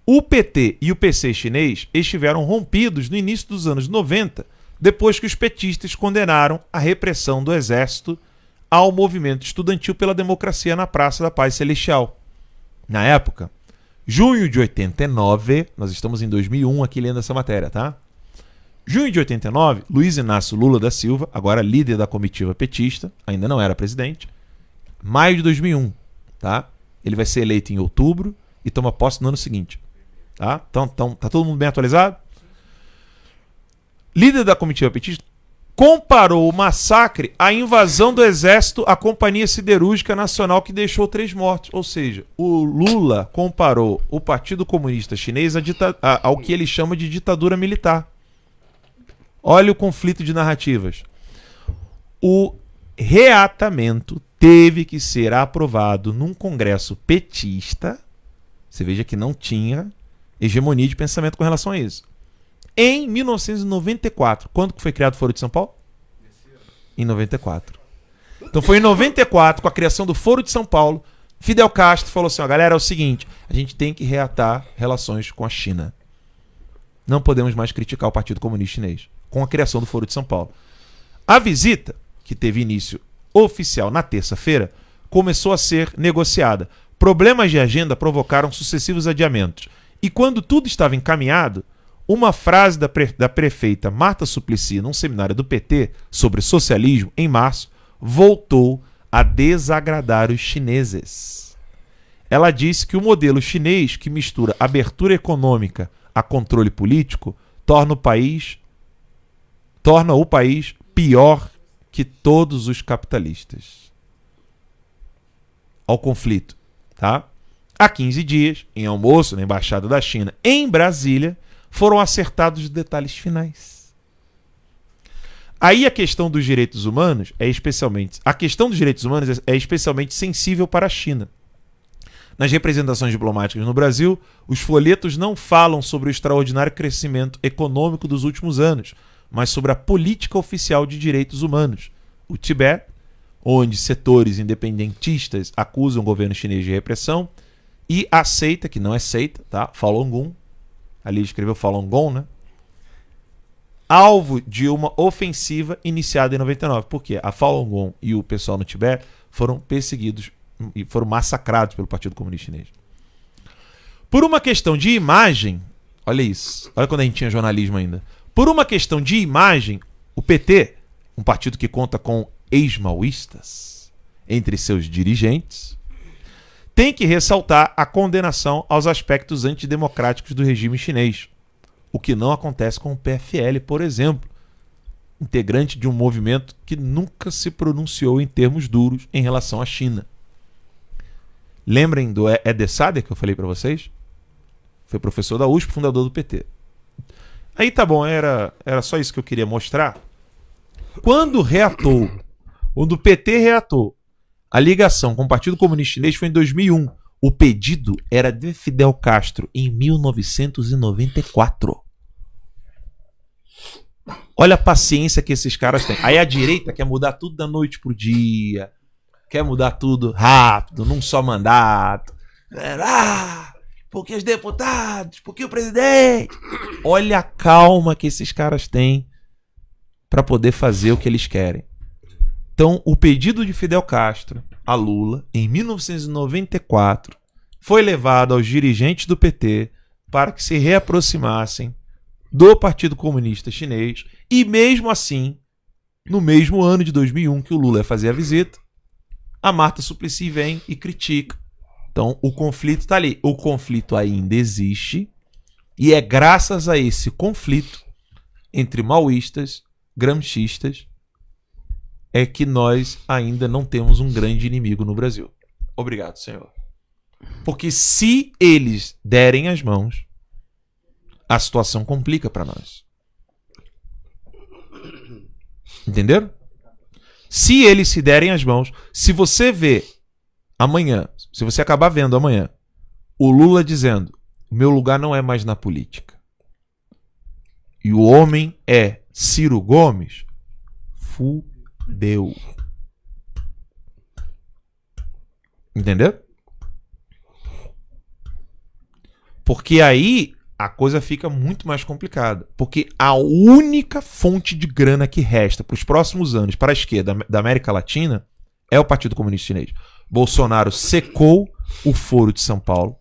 O PT e o PC chinês estiveram rompidos no início dos anos 90, depois que os petistas condenaram a repressão do exército ao movimento estudantil pela democracia na Praça da Paz Celestial. Na época, junho de 89, nós estamos em 2001 aqui lendo essa matéria, tá? Junho de 89, Luiz Inácio Lula da Silva, agora líder da comitiva petista, ainda não era presidente. Maio de 2001, tá? Ele vai ser eleito em outubro e toma posse no ano seguinte. Tá? Então, tá todo mundo bem atualizado? Líder da comitiva petista comparou o massacre à invasão do exército à Companhia Siderúrgica Nacional, que deixou 3 mortos. Ou seja, o Lula comparou o Partido Comunista Chinês ao que ele chama de ditadura militar. Olha o conflito de narrativas. O reatamento teve que ser aprovado num congresso petista. Você veja que não tinha hegemonia de pensamento com relação a isso. Em 1994. Quando que foi criado o Foro de São Paulo? Em 94. Então foi em 94, com a criação do Foro de São Paulo, Fidel Castro falou assim, ó, galera, é o seguinte, a gente tem que reatar relações com a China. Não podemos mais criticar o Partido Comunista Chinês, com a criação do Foro de São Paulo. A visita, que teve início oficial na terça-feira, começou a ser negociada. Problemas de agenda provocaram sucessivos adiamentos. E quando tudo estava encaminhado, uma frase da prefeita Marta Suplicy num seminário do PT sobre socialismo, em março, voltou a desagradar os chineses. Ela disse que o modelo chinês, que mistura abertura econômica a controle político, torna o país pior que todos os capitalistas. Ao conflito, tá? Há 15 dias, em almoço na Embaixada da China em Brasília, foram acertados os detalhes finais. Aí a questão dos direitos humanos é especialmente sensível para a China. Nas representações diplomáticas no Brasil, os folhetos não falam sobre o extraordinário crescimento econômico dos últimos anos, mas sobre a política oficial de direitos humanos. O Tibete, onde setores independentistas acusam o governo chinês de repressão, e a seita, que não é seita, tá? Falun Gong, ali escreveu Falun Gong, né? Alvo de uma ofensiva iniciada em 99. Por quê? A Falun Gong e o pessoal no Tibete foram perseguidos e foram massacrados pelo Partido Comunista Chinês. Por uma questão de imagem, olha isso, olha quando a gente tinha jornalismo ainda. Por uma questão de imagem, o PT, um partido que conta com ex-maoístas entre seus dirigentes, tem que ressaltar a condenação aos aspectos antidemocráticos do regime chinês, o que não acontece com o PFL, por exemplo, integrante de um movimento que nunca se pronunciou em termos duros em relação à China. Lembrem do Eder Sader, que eu falei para vocês? Foi professor da USP, fundador do PT. Aí tá bom, era só isso que eu queria mostrar. Quando o PT reatou a ligação com o Partido Comunista Chinês foi em 2001. O pedido era de Fidel Castro em 1994. Olha a paciência que esses caras têm. Aí a direita quer mudar tudo da noite pro dia. Quer mudar tudo rápido, num só mandato. Porque os deputados, porque o presidente. Olha a calma que esses caras têm para poder fazer o que eles querem. Então, o pedido de Fidel Castro a Lula, em 1994, foi levado aos dirigentes do PT para que se reaproximassem do Partido Comunista Chinês e, mesmo assim, no mesmo ano de 2001 que o Lula ia fazer a visita, a Marta Suplicy vem e critica. Então, o conflito está ali. O conflito ainda existe e é graças a esse conflito entre maoístas, gramscistas, é que nós ainda não temos um grande inimigo no Brasil. Obrigado, senhor. Porque se eles derem as mãos, a situação complica para nós. Entenderam? Se eles se derem as mãos, se você vê amanhã, se você acabar vendo amanhã, o Lula dizendo, meu lugar não é mais na política, e o homem é Ciro Gomes, fudeu. Entendeu? Porque aí a coisa fica muito mais complicada. Porque a única fonte de grana que resta para os próximos anos para a esquerda da América Latina é o Partido Comunista Chinês. Bolsonaro secou o Foro de São Paulo,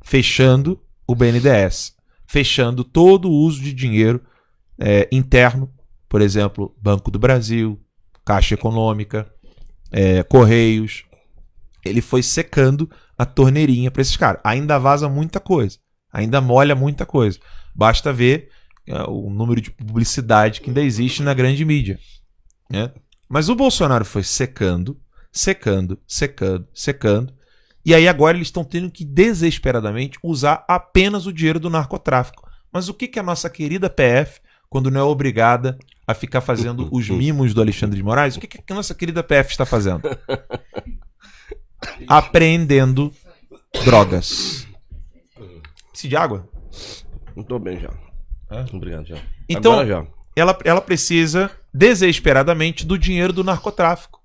fechando o BNDES, fechando todo o uso de dinheiro interno, por exemplo, Banco do Brasil, Caixa Econômica, Correios. Ele foi secando a torneirinha para esses caras. Ainda vaza muita coisa, ainda molha muita coisa. Basta ver o número de publicidade que ainda existe na grande mídia, né? Mas o Bolsonaro foi secando, e aí agora eles estão tendo que desesperadamente usar apenas o dinheiro do narcotráfico. Mas o que a nossa querida PF, quando não é obrigada a ficar fazendo os mimos do Alexandre de Moraes, o que a nossa querida PF está fazendo? Apreendendo drogas. Precisa de água? Não tô bem já. Obrigado já. Então, Agora já. ela precisa desesperadamente do dinheiro do narcotráfico.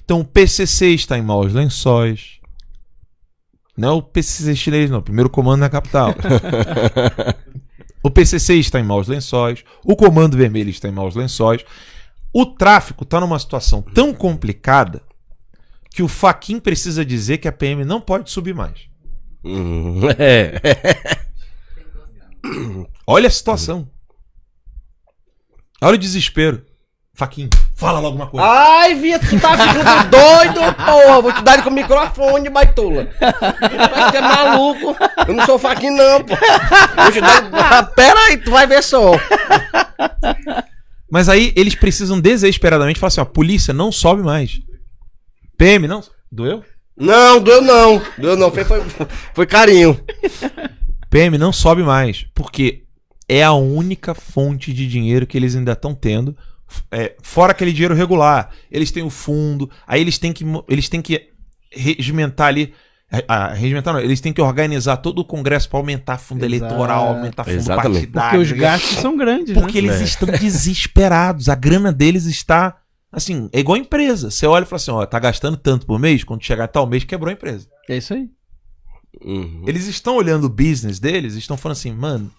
Então o PCC está em maus lençóis. Não é o PCC chinês, não. Primeiro comando na capital. O PCC está em maus lençóis. O Comando Vermelho está em maus lençóis. O tráfico está numa situação tão complicada que o Fachin precisa dizer que a PM não pode subir mais. Olha a situação. Olha o desespero. Fachin, fala logo uma coisa. Ai, Vitor, tu tá ficando doido, porra. Vou te dar ele com o microfone, baitola. Vai ser maluco. Eu não sou Fachin, não, pô. Vou te dar... Pera aí, tu vai ver só. Mas aí eles precisam desesperadamente falar assim, ó, polícia não sobe mais. PM não... Doeu? Não, doeu não. Doeu não, foi carinho. PM não sobe mais, porque é a única fonte de dinheiro que eles ainda estão tendo, fora aquele dinheiro regular. Eles têm o fundo, aí eles têm que regimentar ali, regimentar não, eles têm que organizar todo o Congresso para aumentar fundo eleitoral, aumentar fundo partidário. Porque os gastos são grandes, porque né? eles estão desesperados, a grana deles está, assim, é igual a empresa. Você olha e fala assim, ó, tá gastando tanto por mês, quando chegar tal mês quebrou a empresa. É isso aí. Eles estão olhando o business deles e estão falando assim, mano,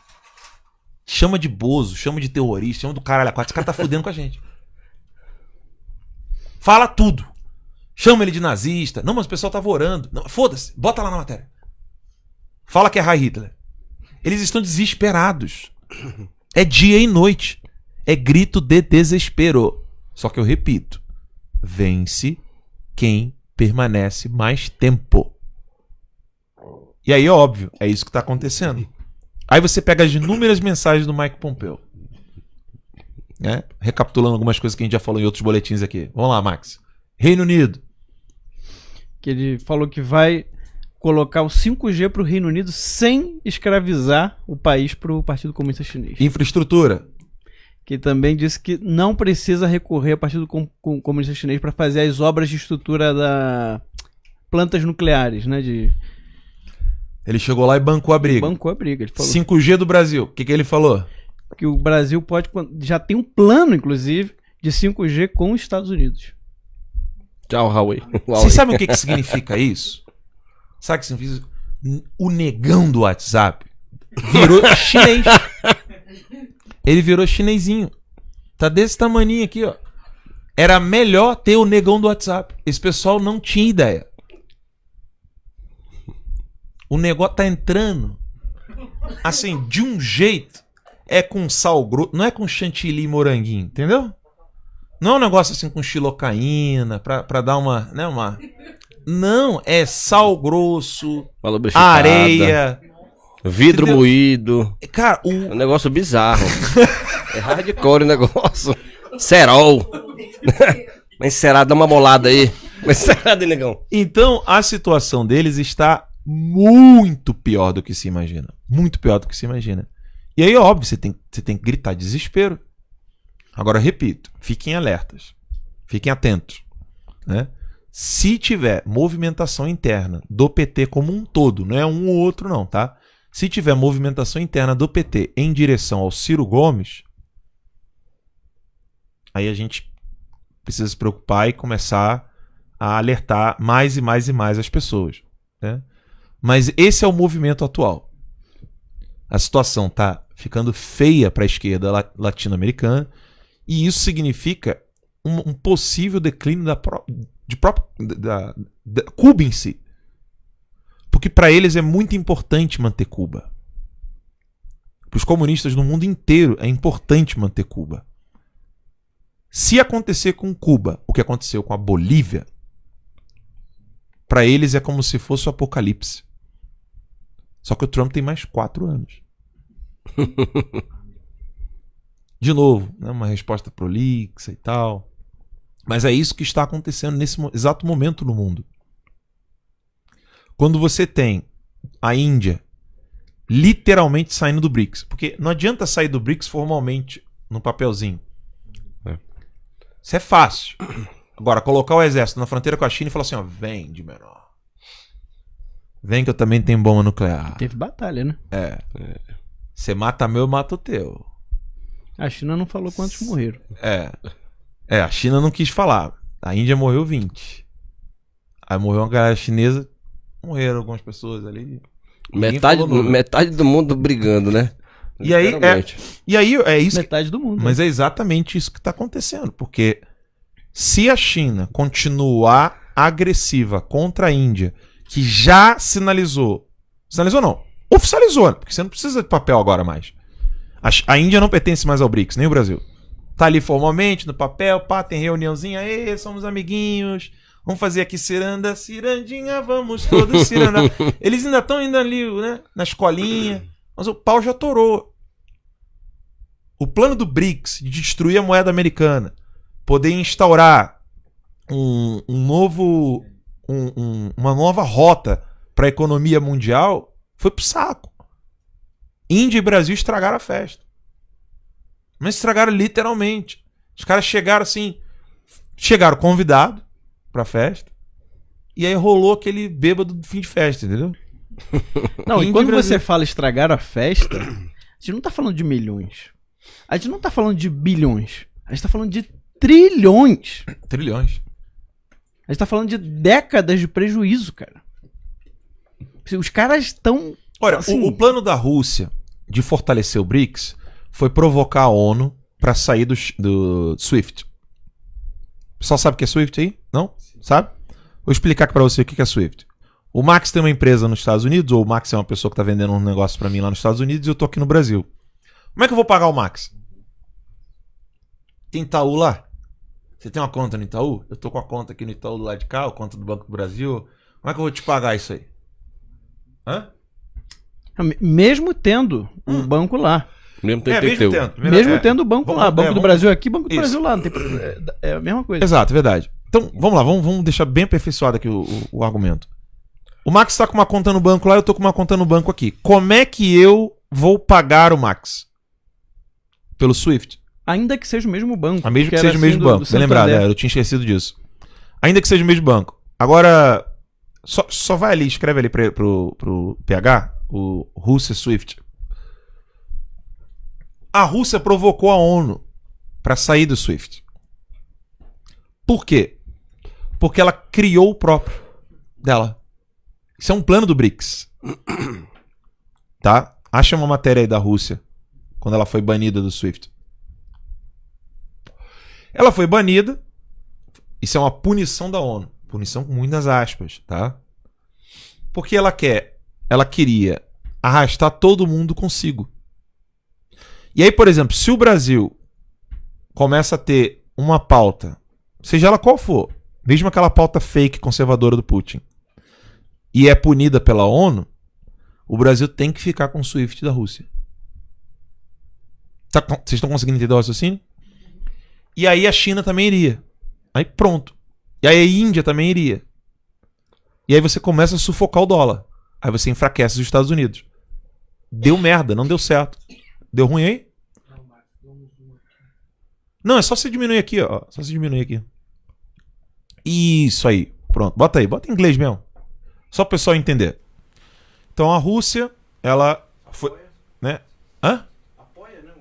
chama de bozo, chama de terrorista, chama do caralho a quatro, esse cara tá fudendo com a gente. Fala tudo. Chama ele de nazista. Não, mas o pessoal tava orando. Foda-se, bota lá na matéria. Fala que é Heil Hitler. Eles estão desesperados. É dia e noite. É grito de desespero. Só que eu repito, vence quem permanece mais tempo. E aí, óbvio, é isso que está acontecendo. Aí você pega as inúmeras mensagens do Mike Pompeo, né? Recapitulando algumas coisas que a gente já falou em outros boletins aqui. Vamos lá, Max. Reino Unido. Que ele falou que vai colocar o 5G para o Reino Unido sem escravizar o país para o Partido Comunista Chinês. Infraestrutura. Que também disse que não precisa recorrer ao Partido Comunista Chinês para fazer as obras de estrutura da plantas nucleares, né? Ele chegou lá e bancou a briga. Bancou a briga, ele falou. 5G do Brasil. O que ele falou? Que o Brasil pode... Já tem um plano, inclusive, de 5G com os Estados Unidos. Tchau, Huawei. Vocês sabem o que significa isso? Sabe o que significa isso? O negão do WhatsApp virou chinês. Ele virou chinesinho. Tá desse tamaninho aqui, ó. Era melhor ter o negão do WhatsApp. Esse pessoal não tinha ideia. O negócio tá entrando assim, de um jeito. É com sal grosso, não é com chantilly e moranguinho, entendeu? Não é um negócio assim com xilocaína pra dar uma, né, Não, é sal grosso, areia, vidro entendeu? Moído. Cara, É um negócio bizarro. É hardcore o negócio. Cerol. Mas será, dá uma molada aí. Mas será, negão? Então, a situação deles está muito pior do que se imagina. Muito pior do que se imagina. E aí, óbvio, você tem que gritar desespero. Agora, repito, fiquem alertas. Fiquem atentos, né? Se tiver movimentação interna do PT como um todo, não é um ou outro não, tá? Se tiver movimentação interna do PT em direção ao Ciro Gomes, aí a gente precisa se preocupar e começar a alertar mais e mais e mais as pessoas, né? Mas esse é o movimento atual. A situação está ficando feia para a esquerda latino-americana e isso significa um possível declínio da Cuba em si. Porque para eles é muito importante manter Cuba. Para os comunistas no mundo inteiro é importante manter Cuba. Se acontecer com Cuba o que aconteceu com a Bolívia, para eles é como se fosse o apocalipse. Só que o Trump tem mais 4 anos. De novo, né, uma resposta prolixa e tal. Mas é isso que está acontecendo nesse exato momento no mundo. Quando você tem a Índia literalmente saindo do BRICS. Porque não adianta sair do BRICS formalmente no papelzinho. Isso é fácil. Agora, colocar o exército na fronteira com a China e falar assim, ó, vem de menor. Vem que eu também tenho bomba nuclear. Teve batalha, né? Você mata meu, eu mato o teu. A China não falou quantos morreram. A China não quis falar. A Índia morreu 20. Aí morreu uma galera chinesa. Morreram algumas pessoas ali. Metade do mundo brigando, né? E aí é isso. Metade do mundo. Mas é exatamente isso que está acontecendo. Porque se a China continuar agressiva contra a Índia, que já sinalizou. Sinalizou não. Oficializou, porque você não precisa de papel agora mais. A Índia não pertence mais ao BRICS, nem o Brasil. Tá ali formalmente, no papel, pá, tem reuniãozinha, somos amiguinhos, vamos fazer aqui cirandinha, vamos todos cirandar. Eles ainda estão indo ali, né, na escolinha, mas o pau já torou. O plano do BRICS de destruir a moeda americana, poder instaurar uma nova rota para a economia mundial, foi pro saco. Índia e Brasil estragaram a festa. Mas estragaram literalmente. Os caras chegaram assim, chegaram convidados pra festa, e aí rolou aquele bêbado do fim de festa, entendeu? Não, Índia e quando e Brasil. você fala estragar a festa, a gente não tá falando de milhões. A gente não tá falando de bilhões. A gente tá falando de trilhões. Trilhões. A gente tá falando de décadas de prejuízo, cara. Os caras estão... Olha, assim, o plano da Rússia de fortalecer o BRICS foi provocar a ONU para sair do SWIFT. O pessoal sabe o que é SWIFT aí? Não? Sabe? Vou explicar aqui para você o que é SWIFT. O Max tem uma empresa nos Estados Unidos, ou o Max é uma pessoa que está vendendo um negócio para mim lá nos Estados Unidos e eu tô aqui no Brasil. Como é que eu vou pagar o Max? Tem Itaú lá? Você tem uma conta no Itaú? Eu tô com a conta aqui no Itaú do lado de cá, a conta do Banco do Brasil. Como é que eu vou te pagar isso aí? Hã? mesmo tendo o banco lá. Mesmo tendo, Mesmo tendo o banco lá. Banco do Brasil aqui, Banco do Isso. Brasil lá. Não tem... É a mesma coisa. Exato, verdade. Então, vamos lá, vamos deixar bem aperfeiçoado aqui o argumento. O Max está com uma conta no banco lá, eu tô com uma conta no banco aqui. Como é que eu vou pagar o Max? Pelo Swift. Ainda que seja o mesmo banco. A mesmo que era seja o mesmo assim banco. Bem lembrado, eu tinha esquecido disso. Ainda que seja o mesmo banco. Agora, só vai ali, escreve ali pro PH, o Rússia Swift. A Rússia provocou a ONU para sair do SWIFT. Por quê? Porque ela criou o próprio dela. Isso é um plano do BRICS. Tá? Acha uma matéria aí da Rússia quando ela foi banida do SWIFT. Ela foi banida. Isso é uma punição da ONU. Punição com muitas aspas, tá? Porque ela queria arrastar todo mundo consigo. E aí, por exemplo, se o Brasil começa a ter uma pauta, seja ela qual for, mesmo aquela pauta fake conservadora do Putin, e é punida pela ONU, o Brasil tem que ficar com o SWIFT da Rússia. Vocês estão conseguindo entender o raciocínio? E aí a China também iria. Aí pronto. E aí a Índia também iria. E aí você começa a sufocar o dólar. Aí você enfraquece os Estados Unidos. Deu merda, não deu certo. Deu ruim aí? Não, é só você diminuir aqui, ó. Só você diminuir aqui. Isso aí. Pronto. Bota aí. Bota em inglês mesmo. Só pro pessoal entender. Então a Rússia, ela foi... né? Hã? Apoia, né?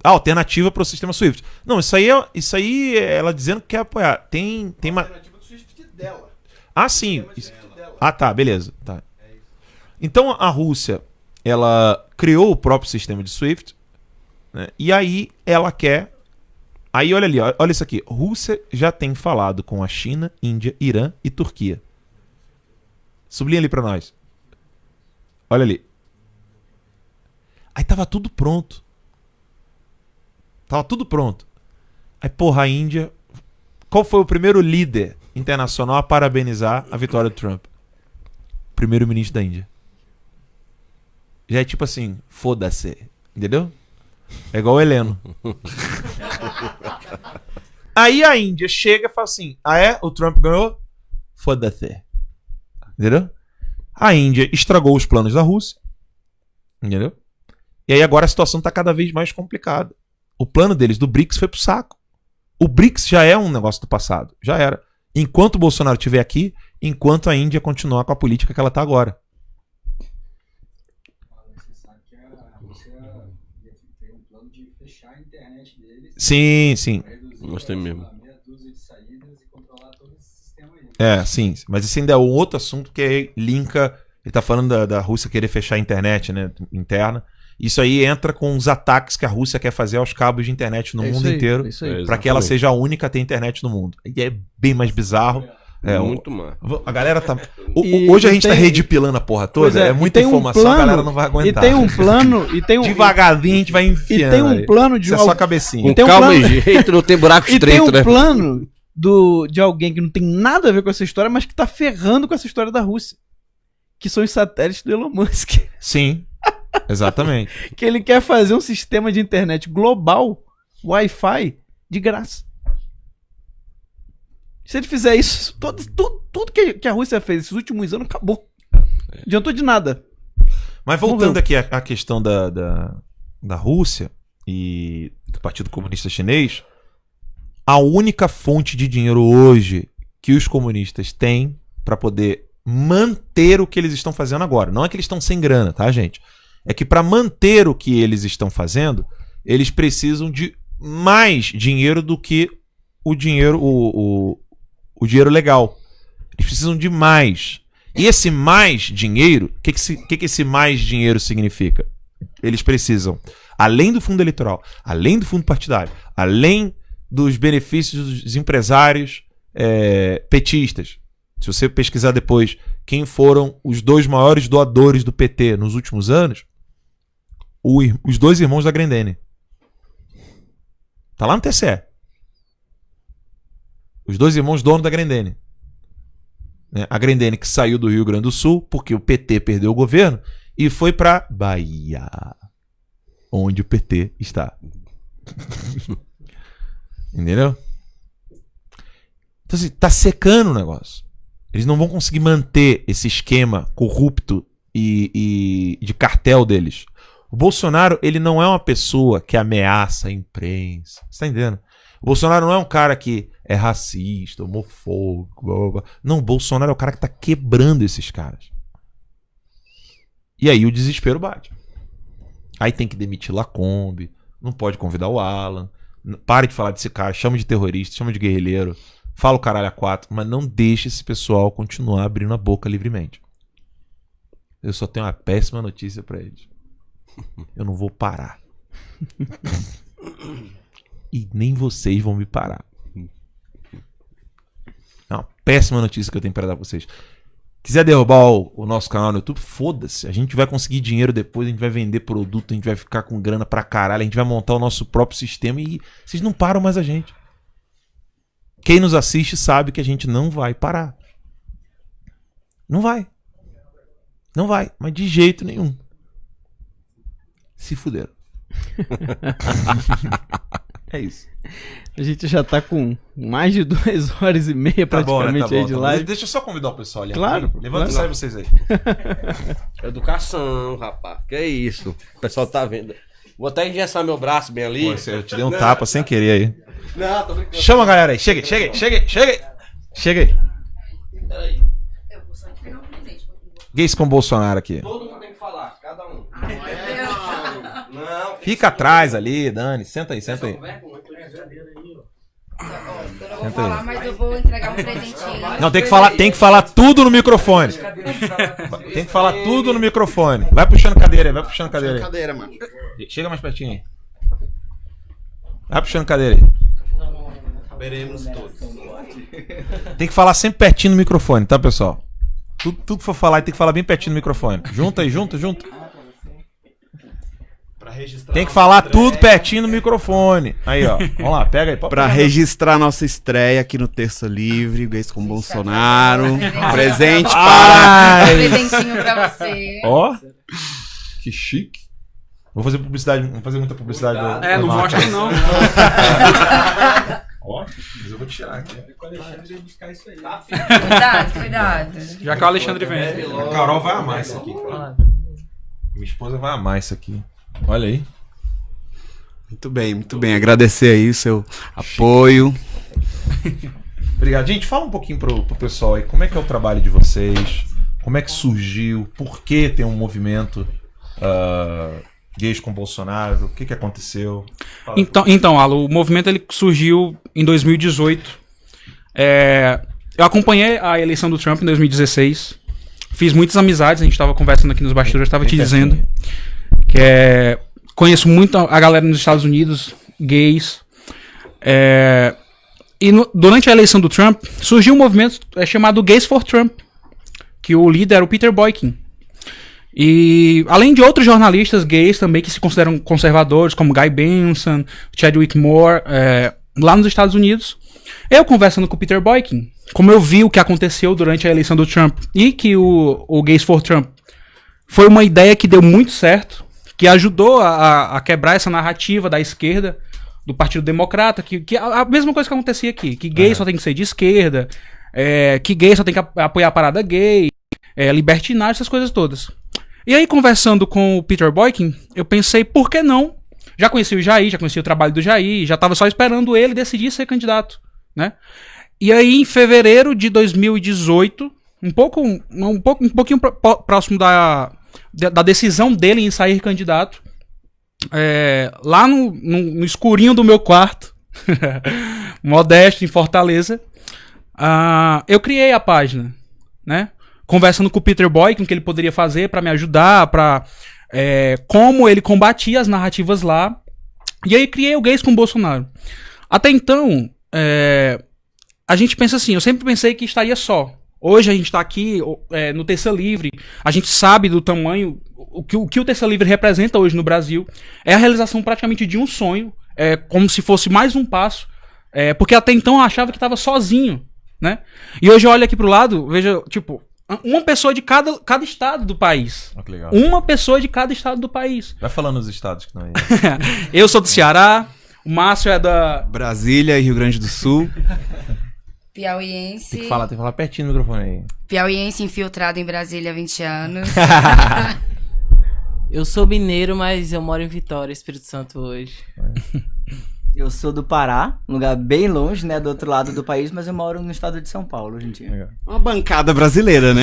A alternativa para o sistema SWIFT. Não, isso aí é ela dizendo que quer apoiar. Tem uma... alternativa do SWIFT dela. Ah, sim. Ah, tá. Beleza. Tá. Então a Rússia, ela criou o próprio sistema de SWIFT, né? E aí ela quer... Aí olha ali, olha isso aqui. Rússia já tem falado com a China, Índia, Irã e Turquia. Sublinha ali pra nós. Olha ali. Aí tava tudo pronto. Tava tudo pronto. Aí, porra, a Índia... Qual foi o primeiro líder internacional a parabenizar a vitória do Trump? Primeiro-ministro da Índia. Já é tipo assim, foda-se. Entendeu? É igual o Heleno. Aí a Índia chega e fala assim, o Trump ganhou? Foda-se. Entendeu? A Índia estragou os planos da Rússia. Entendeu? E aí agora a situação tá cada vez mais complicada. O plano deles do BRICS foi pro saco. O BRICS já é um negócio do passado. Já era. Enquanto o Bolsonaro estiver aqui, enquanto a Índia continuar com a política que ela tá agora. Você sabe que a Rússia tem um plano de fechar a internet deles. Sim, sim. Nós temos mesmo. Meia dúzia de saídas e controlar todo esse sistema aí. É, sim. Mas esse ainda é um outro assunto que linka... Ele tá falando da Rússia querer fechar a internet, né, interna. Isso aí entra com os ataques que a Rússia quer fazer aos cabos de internet no mundo inteiro. Isso aí. Pra que ela seja a única a ter internet no mundo. E é bem mais bizarro. Muito mais. A galera tá... E Hoje a gente tá tem- redipilando a porra toda. Pois é, É e muita tem um informação, a plano- galera não vai aguentar. E tem um plano... E tem um, Devagarzinho a gente vai e enfiando. tem um aí. plano de Isso é só a cabecinha. Com tem um calma plano- e jeito, não tem buraco E tem estreito, um né? plano de alguém que não tem nada a ver com essa história, mas que tá ferrando com essa história da Rússia. Que são os satélites do Elon Musk. Sim, exatamente. Que ele quer fazer um sistema de internet global, Wi-Fi, de graça. Se ele fizer isso, tudo que a Rússia fez esses últimos anos acabou. Adiantou de nada. Mas voltando aqui à questão da Rússia e do Partido Comunista Chinês, a única fonte de dinheiro hoje que os comunistas têm para poder manter o que eles estão fazendo agora. Não é que eles estão sem grana, tá, gente? É que para manter o que eles estão fazendo, eles precisam de mais dinheiro do que o dinheiro, o dinheiro legal. Eles precisam de mais. E esse mais dinheiro, o que esse mais dinheiro significa? Eles precisam, além do fundo eleitoral, além do fundo partidário, além dos benefícios dos empresários petistas. Se você pesquisar depois quem foram os dois maiores doadores do PT nos últimos anos, os dois irmãos da Grendene. Tá lá no TCE. Os dois irmãos donos da Grendene. A Grendene que saiu do Rio Grande do Sul porque o PT perdeu o governo e foi pra Bahia, onde o PT está. Entendeu? Então assim, tá secando o negócio. Eles não vão conseguir manter esse esquema corrupto e de cartel deles. O Bolsonaro, ele não é uma pessoa que ameaça a imprensa. Você tá entendendo? O Bolsonaro não é um cara que é racista, homofóbico, blá, blá, blá. Não, o Bolsonaro é o cara que tá quebrando esses caras. E aí o desespero bate. Aí tem que demitir Lacombe, não pode convidar o Alan, pare de falar desse cara, chama de terrorista, chama de guerrilheiro, fala o caralho a quatro, mas não deixe esse pessoal continuar abrindo a boca livremente. Eu só tenho uma péssima notícia pra eles. Eu não vou parar. E nem vocês vão me parar. É uma péssima notícia que eu tenho pra dar pra vocês. Quiser derrubar o nosso canal no YouTube, foda-se. A gente vai conseguir dinheiro depois, a gente vai vender produto, a gente vai ficar com grana pra caralho, a gente vai montar o nosso próprio sistema e vocês não param mais a gente. Quem nos assiste sabe que a gente não vai parar. Não vai. Não vai, mas de jeito nenhum. Se fuderam. É isso. A gente já tá com mais de 2 horas e meia praticamente aí de live. Deixa eu só convidar o pessoal ali. Claro, Levanta claro. e sai vocês aí. Educação, rapaz. Que isso? O pessoal tá vendo. Vou até engessar meu braço bem ali. Pô, eu te dei um tapa sem querer aí. Não, tô brincando. Chama a galera aí. Chega aí. Chega aí. Peraí. Eu vou só entregar um presente. Gays com Bolsonaro aqui. Todo mundo tem que falar, cada um. Não, Fica atrás ali, Dani. Senta aí. Eu não vou Senta falar, aí. mas eu vou entregar um presentinho. Não, tem que falar tudo no microfone. Tem que falar tudo no microfone. Vai puxando cadeira aí, cadeira, mano. Chega mais pertinho aí. Vai puxando cadeira aí. Veremos todos. Tem que falar sempre pertinho no microfone, tá, pessoal? Tudo que for falar, tem que falar bem pertinho no microfone. Junta aí, junta. Tem que falar tudo pertinho no microfone. Aí, ó. Vamos lá, pega aí. Pode Pra pegar. registrar nossa estreia aqui no Terça Livre, Gays com Bolsonaro. Presente Ai. Presentinho pra você. Ó. Que chique. Vou fazer publicidade, vou fazer muita publicidade. Não mostra não. Ó, mas eu vou tirar aqui. Cuidado. Já que o Alexandre vem. A Carol vai amar isso aqui. Minha esposa vai amar isso aqui. Olha aí. Muito bem. Agradecer aí o seu apoio. Obrigado. Gente, fala um pouquinho pro pessoal aí. Como é que é o trabalho de vocês? Como é que surgiu? Por que tem um movimento Gays com Bolsonaro? O que aconteceu? Fala. Então, Alan, o movimento ele surgiu em 2018. Eu acompanhei a eleição do Trump em 2016. Fiz muitas amizades, a gente estava conversando aqui nos bastidores, eu estava te dizendo que conheço muito a galera nos Estados Unidos, gays. Durante a eleição do Trump, surgiu um movimento chamado Gays for Trump, que o líder era o Peter Boykin. E além de outros jornalistas gays também que se consideram conservadores, como Guy Benson, Chadwick Moore, lá nos Estados Unidos, eu conversando com o Peter Boykin, como eu vi o que aconteceu durante a eleição do Trump e que o Gays for Trump foi uma ideia que deu muito certo, que ajudou a quebrar essa narrativa da esquerda, do Partido Democrata, que a mesma coisa que acontecia aqui, que gay só tem que ser de esquerda, que gay só tem que apoiar a parada gay, libertinagem, essas coisas todas. E aí, conversando com o Peter Boykin, eu pensei, por que não? Já conheci o Jair, já conheci o trabalho do Jair, já estava só esperando ele decidir ser candidato, né? E aí, em fevereiro de 2018, um pouquinho próximo da decisão dele em sair candidato, lá no escurinho do meu quarto, modesto, em Fortaleza, eu criei a página, né? Conversando com o Peter Boykin, o que ele poderia fazer para me ajudar, como ele combatia as narrativas lá. E aí criei o Gays com Bolsonaro. Até então, a gente pensa assim, eu sempre pensei que estaria só. Hoje a gente está aqui no Terça Livre, a gente sabe do tamanho, o que o Terça Livre representa hoje no Brasil. É a realização praticamente de um sonho, como se fosse mais um passo, porque até então eu achava que estava sozinho, né? E hoje eu olho aqui pro lado, vejo, tipo, uma pessoa de cada estado do país. Oh, que legal. Uma pessoa de cada estado do país. Vai falando os estados que não é. Eu sou do Ceará, o Márcio é da Brasília e Rio Grande do Sul. Piauiense. Tem que falar pertinho do microfone aí. Piauiense infiltrado em Brasília há 20 anos. Eu sou mineiro, mas eu moro em Vitória, Espírito Santo hoje. Eu sou do Pará, um lugar bem longe, né, do outro lado do país, mas eu moro no estado de São Paulo hoje em dia. Legal. Uma bancada brasileira, né?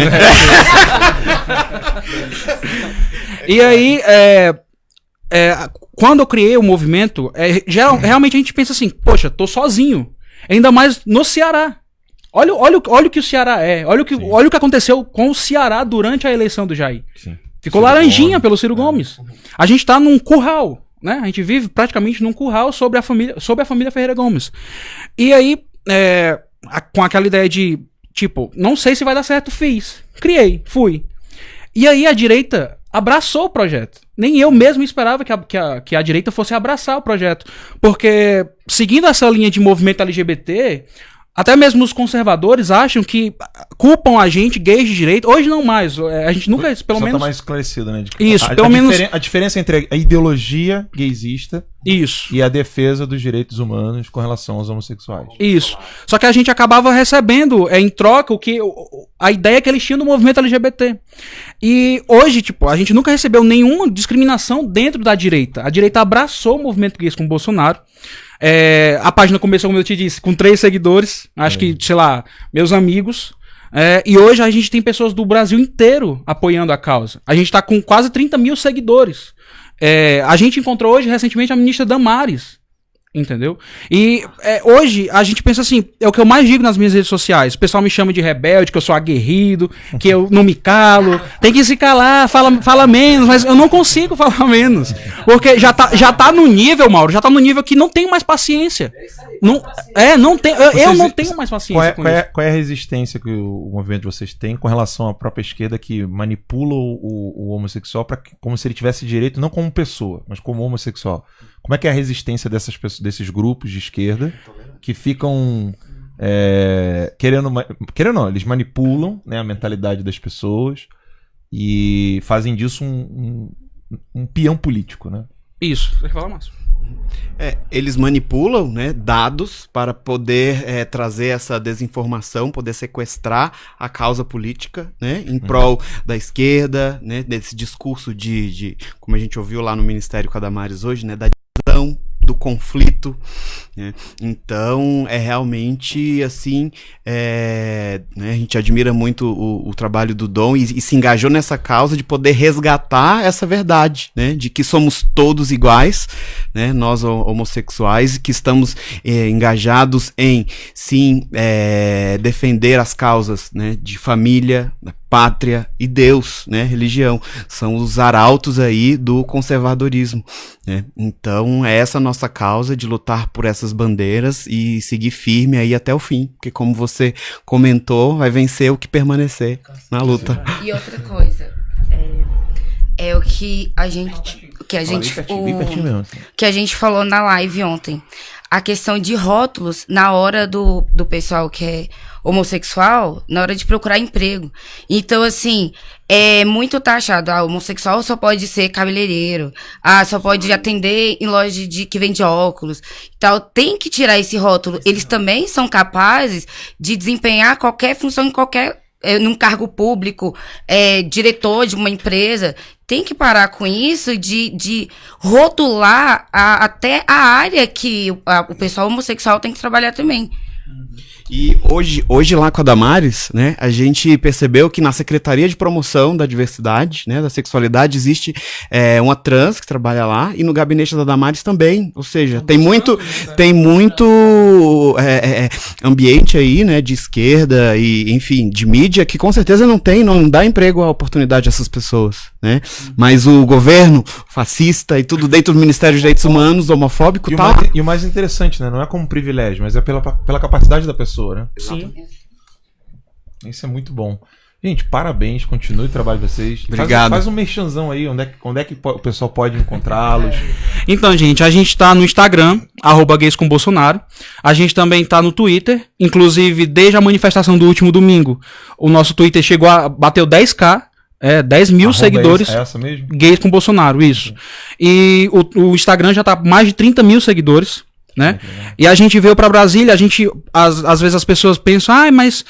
E aí, quando eu criei o movimento, realmente a gente pensa assim, poxa, tô sozinho. Ainda mais no Ceará. Olha o que o Ceará é. Olha o que aconteceu com o Ceará durante a eleição do Jair. Sim. Ficou Ciro laranjinha Gomes. pelo Ciro Gomes. A gente tá num curral, né? A gente vive praticamente num curral sobre a família Ferreira Gomes. E aí, com aquela ideia de, tipo, não sei se vai dar certo, fiz. Criei, fui. E aí a direita abraçou o projeto. Nem eu mesmo esperava que a direita fosse abraçar o projeto. Porque, seguindo essa linha de movimento LGBT, até mesmo os conservadores acham que culpam a gente, gays de direita. Hoje não mais. A gente nunca, pelo menos... Tá mais esclarecido, né? Isso, pelo menos... A diferença entre a ideologia gaysista Isso. e a defesa dos direitos humanos com relação aos homossexuais. Isso. Só que a gente acabava recebendo em troca a ideia que eles tinham do movimento LGBT. E hoje, tipo, a gente nunca recebeu nenhuma discriminação dentro da direita. A direita abraçou o movimento Gays com Bolsonaro. A página começou, como eu te disse, com 3 seguidores. Acho que, sei lá, meus amigos. E hoje a gente tem pessoas do Brasil inteiro apoiando a causa. A gente tá com quase 30 mil seguidores. A gente encontrou hoje, recentemente, a ministra Damares. Entendeu? E hoje a gente pensa assim, é o que eu mais digo nas minhas redes sociais. O pessoal me chama de rebelde, que eu sou aguerrido, que eu não me calo. Tem que se calar, fala menos, mas eu não consigo falar menos. Porque já tá no nível, Mauro, já tá no nível que não tenho mais paciência. Não tenho, eu não tenho mais paciência qual é a resistência que o movimento de vocês tem com relação à própria esquerda que manipula o homossexual como se ele tivesse direito, não como pessoa, mas como homossexual? Como é que é a resistência dessas pessoas, desses grupos de esquerda que ficam querendo não, eles manipulam, né, a mentalidade das pessoas e fazem disso um peão político, né? Isso, você quer falar, Márcio? Eles manipulam, né, dados para poder trazer essa desinformação, poder sequestrar a causa política, né, em prol da esquerda, né, desse discurso de como a gente ouviu lá no Ministério com a Damares hoje, né, da divisão, do conflito, né? Então é realmente assim, né, a gente admira muito o trabalho do Dom e se engajou nessa causa de poder resgatar essa verdade, né, de que somos todos iguais, né, nós homossexuais, que estamos engajados em sim defender as causas, né, de família, pátria e Deus, né, religião, são os arautos aí do conservadorismo, né? Então é essa a nossa causa de lutar por essas bandeiras e seguir firme aí até o fim, porque como você comentou, vai vencer o que permanecer na luta. E outra coisa, é o que a gente falou na live ontem, a questão de rótulos na hora do pessoal que é homossexual, na hora de procurar emprego. Então, assim, é muito taxado. Homossexual só pode ser cabeleireiro. Só pode atender em loja que vende óculos. Então, tem que tirar esse rótulo. Eles também são capazes de desempenhar qualquer função num cargo público, diretor de uma empresa. Tem que parar com isso de rotular até a área que o pessoal homossexual tem que trabalhar também. E hoje lá com a Damares, né, a gente percebeu que na Secretaria de Promoção da Diversidade, né, da Sexualidade, existe uma trans que trabalha lá, e no gabinete da Damares também, ou seja, tem muito ambiente aí, né, de esquerda e, enfim, de mídia que com certeza não dá emprego à oportunidade a essas pessoas, né, mas o governo fascista e tudo dentro do Ministério dos Direitos Humanos, homofóbico e tal. E o mais interessante, né, não é como privilégio, mas é pela capacidade da pessoa. Né? Sim. Isso é muito bom. Gente, parabéns, continue o trabalho de vocês. Obrigado. Faz um merchanzão aí, onde é que o pessoal pode encontrá-los? Então, gente, a gente tá no Instagram, @gayscombolsonaro. A gente também tá no Twitter. Inclusive, desde a manifestação do último domingo, o nosso Twitter bateu 10k. 10 mil seguidores. É essa mesmo? Gays com Bolsonaro, isso. E o Instagram já tá mais de 30 mil seguidores. Né? E a gente veio pra Brasília, às vezes as pessoas pensam, mas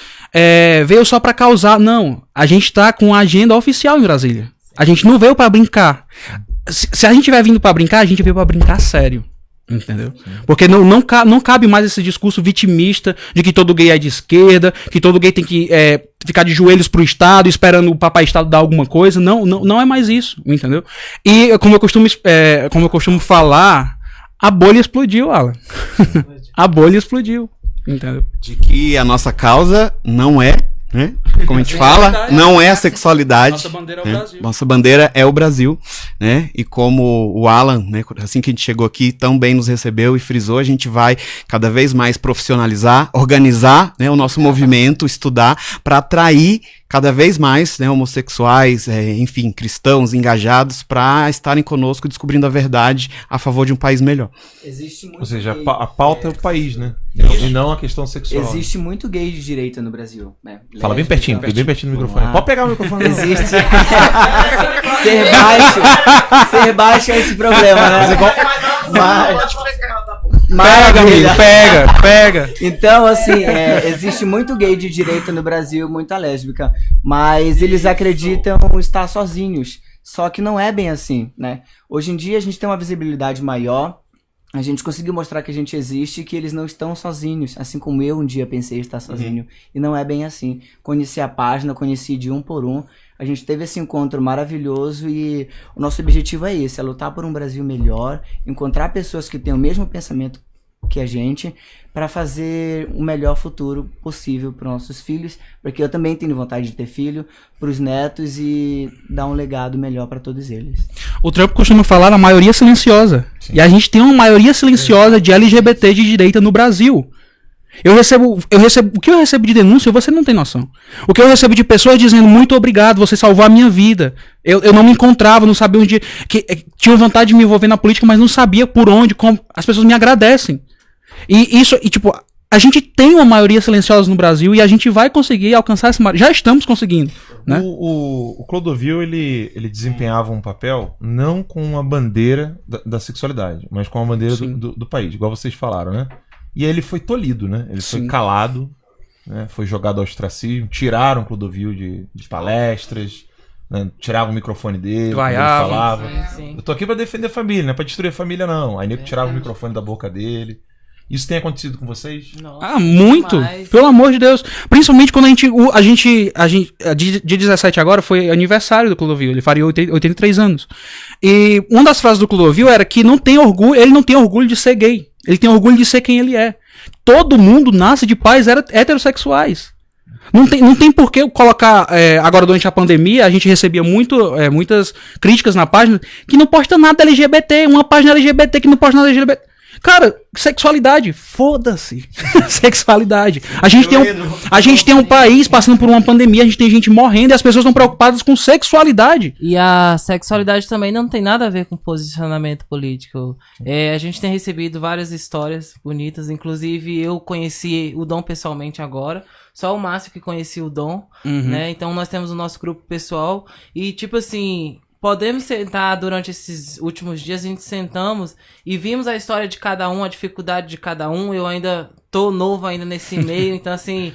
veio só pra causar. Não, a gente tá com a agenda oficial em Brasília. A gente não veio pra brincar. Se a gente tiver vindo pra brincar, a gente veio pra brincar sério. Entendeu? Porque não cabe mais esse discurso vitimista de que todo gay é de esquerda, que todo gay tem que ficar de joelhos pro Estado, esperando o papai Estado dar alguma coisa. Não é mais isso, entendeu? E como eu costumo falar, a bolha explodiu, Alan. A bolha explodiu, entendeu? De que a nossa causa não é, né? Como a gente fala, não é a sexualidade. Nossa bandeira é o né? Brasil. Nossa bandeira é o Brasil, né? E como o Alan, né, assim que a gente chegou aqui, tão bem nos recebeu e frisou, a gente vai cada vez mais profissionalizar, organizar, né, o nosso movimento, estudar, para atrair cada vez mais, né, homossexuais, enfim, cristãos engajados para estarem conosco descobrindo a verdade a favor de um país melhor. Existe muito Ou seja, gay, a pauta é o país, né? E não a questão sexual. Existe muito gay de direita no Brasil, né? Fala bem pertinho, bem pertinho do microfone. Pode pegar o microfone. Existe. Ser baixo é esse problema, né? Pega, amigo, pega. Então, assim, existe muito gay de direita no Brasil, muita lésbica, mas eles acreditam estar sozinhos. Só que não é bem assim, né? Hoje em dia a gente tem uma visibilidade maior, a gente conseguiu mostrar que a gente existe e que eles não estão sozinhos, assim como eu um dia pensei estar sozinho. E não é bem assim. Conheci a página, conheci de um por um, a gente teve esse encontro maravilhoso e o nosso objetivo é esse, é lutar por um Brasil melhor, encontrar pessoas que têm o mesmo pensamento que a gente, para fazer o melhor futuro possível para nossos filhos, porque eu também tenho vontade de ter filho, para os netos e dar um legado melhor para todos eles. O Trump costuma falar na maioria silenciosa. Sim. E a gente tem uma maioria silenciosa de LGBT de direita no Brasil. Eu recebo, o que eu recebo de denúncia, você não tem noção. O que eu recebo de pessoas dizendo muito obrigado, você salvou a minha vida. Eu não me encontrava, não sabia onde, tinha vontade de me envolver na política, mas não sabia por onde, como. As pessoas me agradecem. E tipo, a gente tem uma maioria silenciosa no Brasil e a gente vai conseguir alcançar essa maioria. Já estamos conseguindo, né? O Clodovil, ele desempenhava um papel não com a bandeira da sexualidade, mas com a bandeira do país, igual vocês falaram, né? E aí ele foi tolhido, né? Ele foi calado, né? Foi jogado ao ostracismo, tiraram o Clodovil de palestras, né? Tiravam o microfone dele, quando ele falava. Sim. Eu tô aqui pra defender a família, não é pra destruir a família, não. Aí nego tirava o microfone da boca dele. Isso tem acontecido com vocês? Nossa, muito! Demais. Pelo amor de Deus. Principalmente quando a gente dia 17 agora foi aniversário do Clodovil, ele faria 83 anos. E uma das frases do Clodovil era que ele não tem orgulho de ser gay. Ele tem orgulho de ser quem ele é. Todo mundo nasce de pais heterossexuais. Não tem por que colocar... agora, durante a pandemia, a gente recebia muitas críticas na página que não posta nada LGBT. Uma página LGBT que não posta nada LGBT. Cara, sexualidade, foda-se. Sexualidade. A gente tem um país passando por uma pandemia, a gente tem gente morrendo e as pessoas estão preocupadas com sexualidade. E a sexualidade também não tem nada a ver com posicionamento político. A gente tem recebido várias histórias bonitas, inclusive eu conheci o Dom pessoalmente agora. Só o Márcio que conhecia o Dom, né? Então nós temos o nosso grupo pessoal e tipo assim... Podemos sentar durante esses últimos dias, a gente sentamos e vimos a história de cada um, a dificuldade de cada um. Eu ainda tô novo ainda nesse meio, então assim,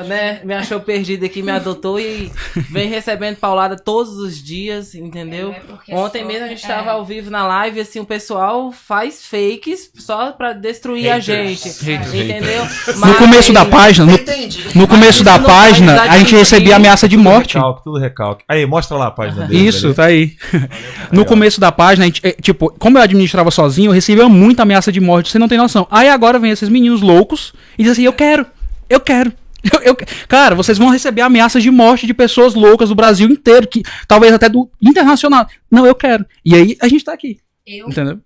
né, me achou perdido aqui, me adotou e vem recebendo paulada todos os dias, entendeu? Ontem mesmo a gente tava ao vivo na live, assim, o pessoal faz fakes só pra destruir a gente, entendeu? No começo da página, no começo da página, a gente recebia ameaça de morte. Tudo recalque. Aí, mostra lá a página dele. Isso, tá aí. No começo da página, a gente, tipo, como eu administrava sozinho, eu recebia muita ameaça de morte, você não tem noção. Aí agora vem esses meninos loucos e dizem assim, eu quero. Cara, vocês vão receber ameaças de morte de pessoas loucas do Brasil inteiro, que talvez até do internacional. Não, eu quero. E aí a gente tá aqui. Entendeu?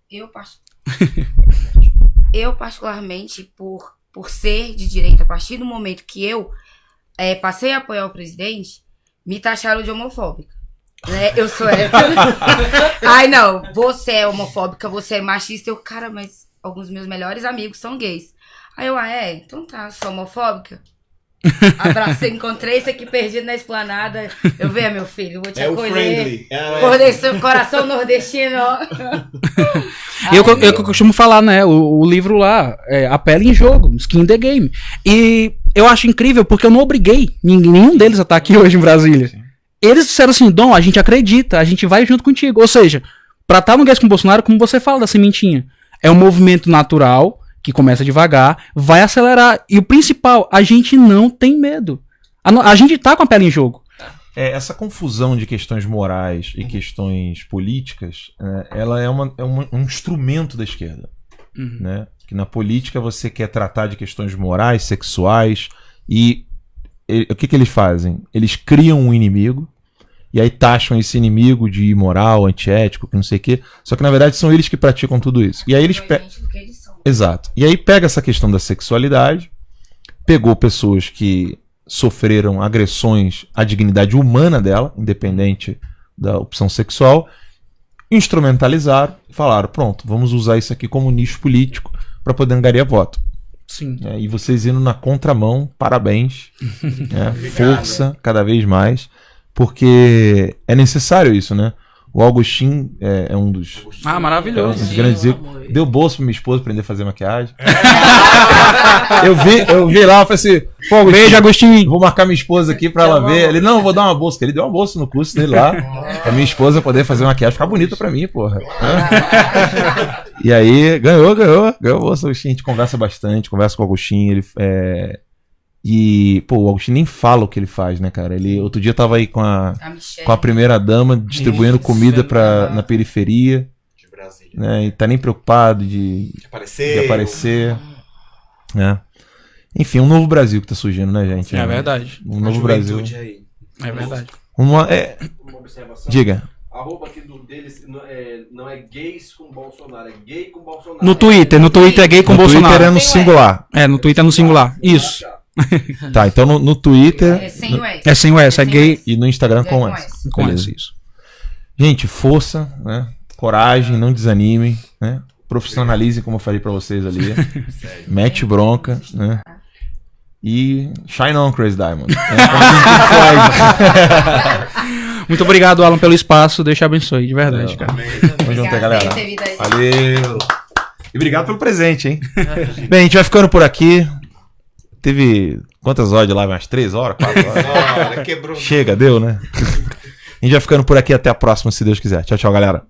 Eu particularmente, por ser de direita, a partir do momento que eu passei a apoiar o presidente, me taxaram de homofóbica. Né? Eu sou hétero. Ai, não, você é homofóbica, você é machista. Eu, cara, mas alguns dos meus melhores amigos são gays. Aí eu, então tá, sou homofóbica. Abracei, encontrei isso aqui perdido na esplanada. Eu vejo, meu filho, vou te acolher. Acordei seu coração nordestino. Eu costumo falar, né? O livro lá, A Pele em Jogo, Skin in the Game. E eu acho incrível porque eu não obriguei nenhum deles a estar aqui hoje em Brasília. Sim. Eles disseram assim, Dom, a gente acredita, a gente vai junto contigo. Ou seja, pra estar no Guess com o Bolsonaro, como você fala da sementinha, é um movimento natural, que começa devagar, vai acelerar. E o principal, a gente não tem medo. A gente tá com a pele em jogo. Essa confusão de questões morais e questões políticas, ela é um instrumento da esquerda. Né? Que na política você quer tratar de questões morais, sexuais, e o que eles fazem? Eles criam um inimigo, e aí taxam esse inimigo de imoral, antiético, que não sei o quê. Só que na verdade são eles que praticam tudo isso. E aí eles Exato. E aí pega essa questão da sexualidade, pegou pessoas que sofreram agressões à dignidade humana dela, independente da opção sexual, instrumentalizaram e falaram, pronto, vamos usar isso aqui como nicho político para poder angariar voto. Sim. E vocês indo na contramão, parabéns. Força cada vez mais, porque é necessário isso, né? O Agostinho é um dos... maravilhoso. Grandes deu bolsa pra minha esposa aprender a fazer maquiagem. Eu vi lá, eu falei assim, pô, beijo, Agostinho. Vou marcar minha esposa aqui pra ela ver. Ele, não, vou dar uma bolsa. Ele deu uma bolsa no curso dele lá, pra minha esposa poder fazer maquiagem, ficar bonita pra mim, porra. E aí, ganhou a bolsa, Agostinho. A gente conversa bastante, conversa com o Agostinho, ele... E, pô, o Agostinho nem fala o que ele faz, né, cara? Ele, outro dia tava aí com a primeira dama distribuindo comida na periferia. Brasília. né? E tá nem preocupado de aparecer. Né? Enfim, um novo Brasil que tá surgindo, né, gente? É verdade. Um novo Brasil. Aí. É verdade. Uma observação. Diga. A roupa aqui deles não é gays com Bolsonaro, é gay com Bolsonaro. No Twitter é gay com No Bolsonaro. Twitter é no singular. É, no Twitter é no singular. Isso. Tá, então no Twitter É sem o S. É sem o S, é gay e no Instagram com com S. com Beleza. S, isso. Gente, força, né? Coragem, não desanimem, né? Profissionalizem, como eu falei pra vocês ali. Mete bronca, né? E shine on, Crazy Diamond. Muito obrigado, Alan, pelo espaço. Deus te abençoe, de verdade, cara. Tamo junto, galera. por ter vindo aí. Valeu. E obrigado pelo presente, hein? Bem, a gente vai ficando por aqui. Teve quantas horas de live? Umas 3 horas? 4 horas? Olha, quebrou. Chega, deu, né? A gente vai ficando por aqui. Até a próxima, se Deus quiser. Tchau, tchau, galera.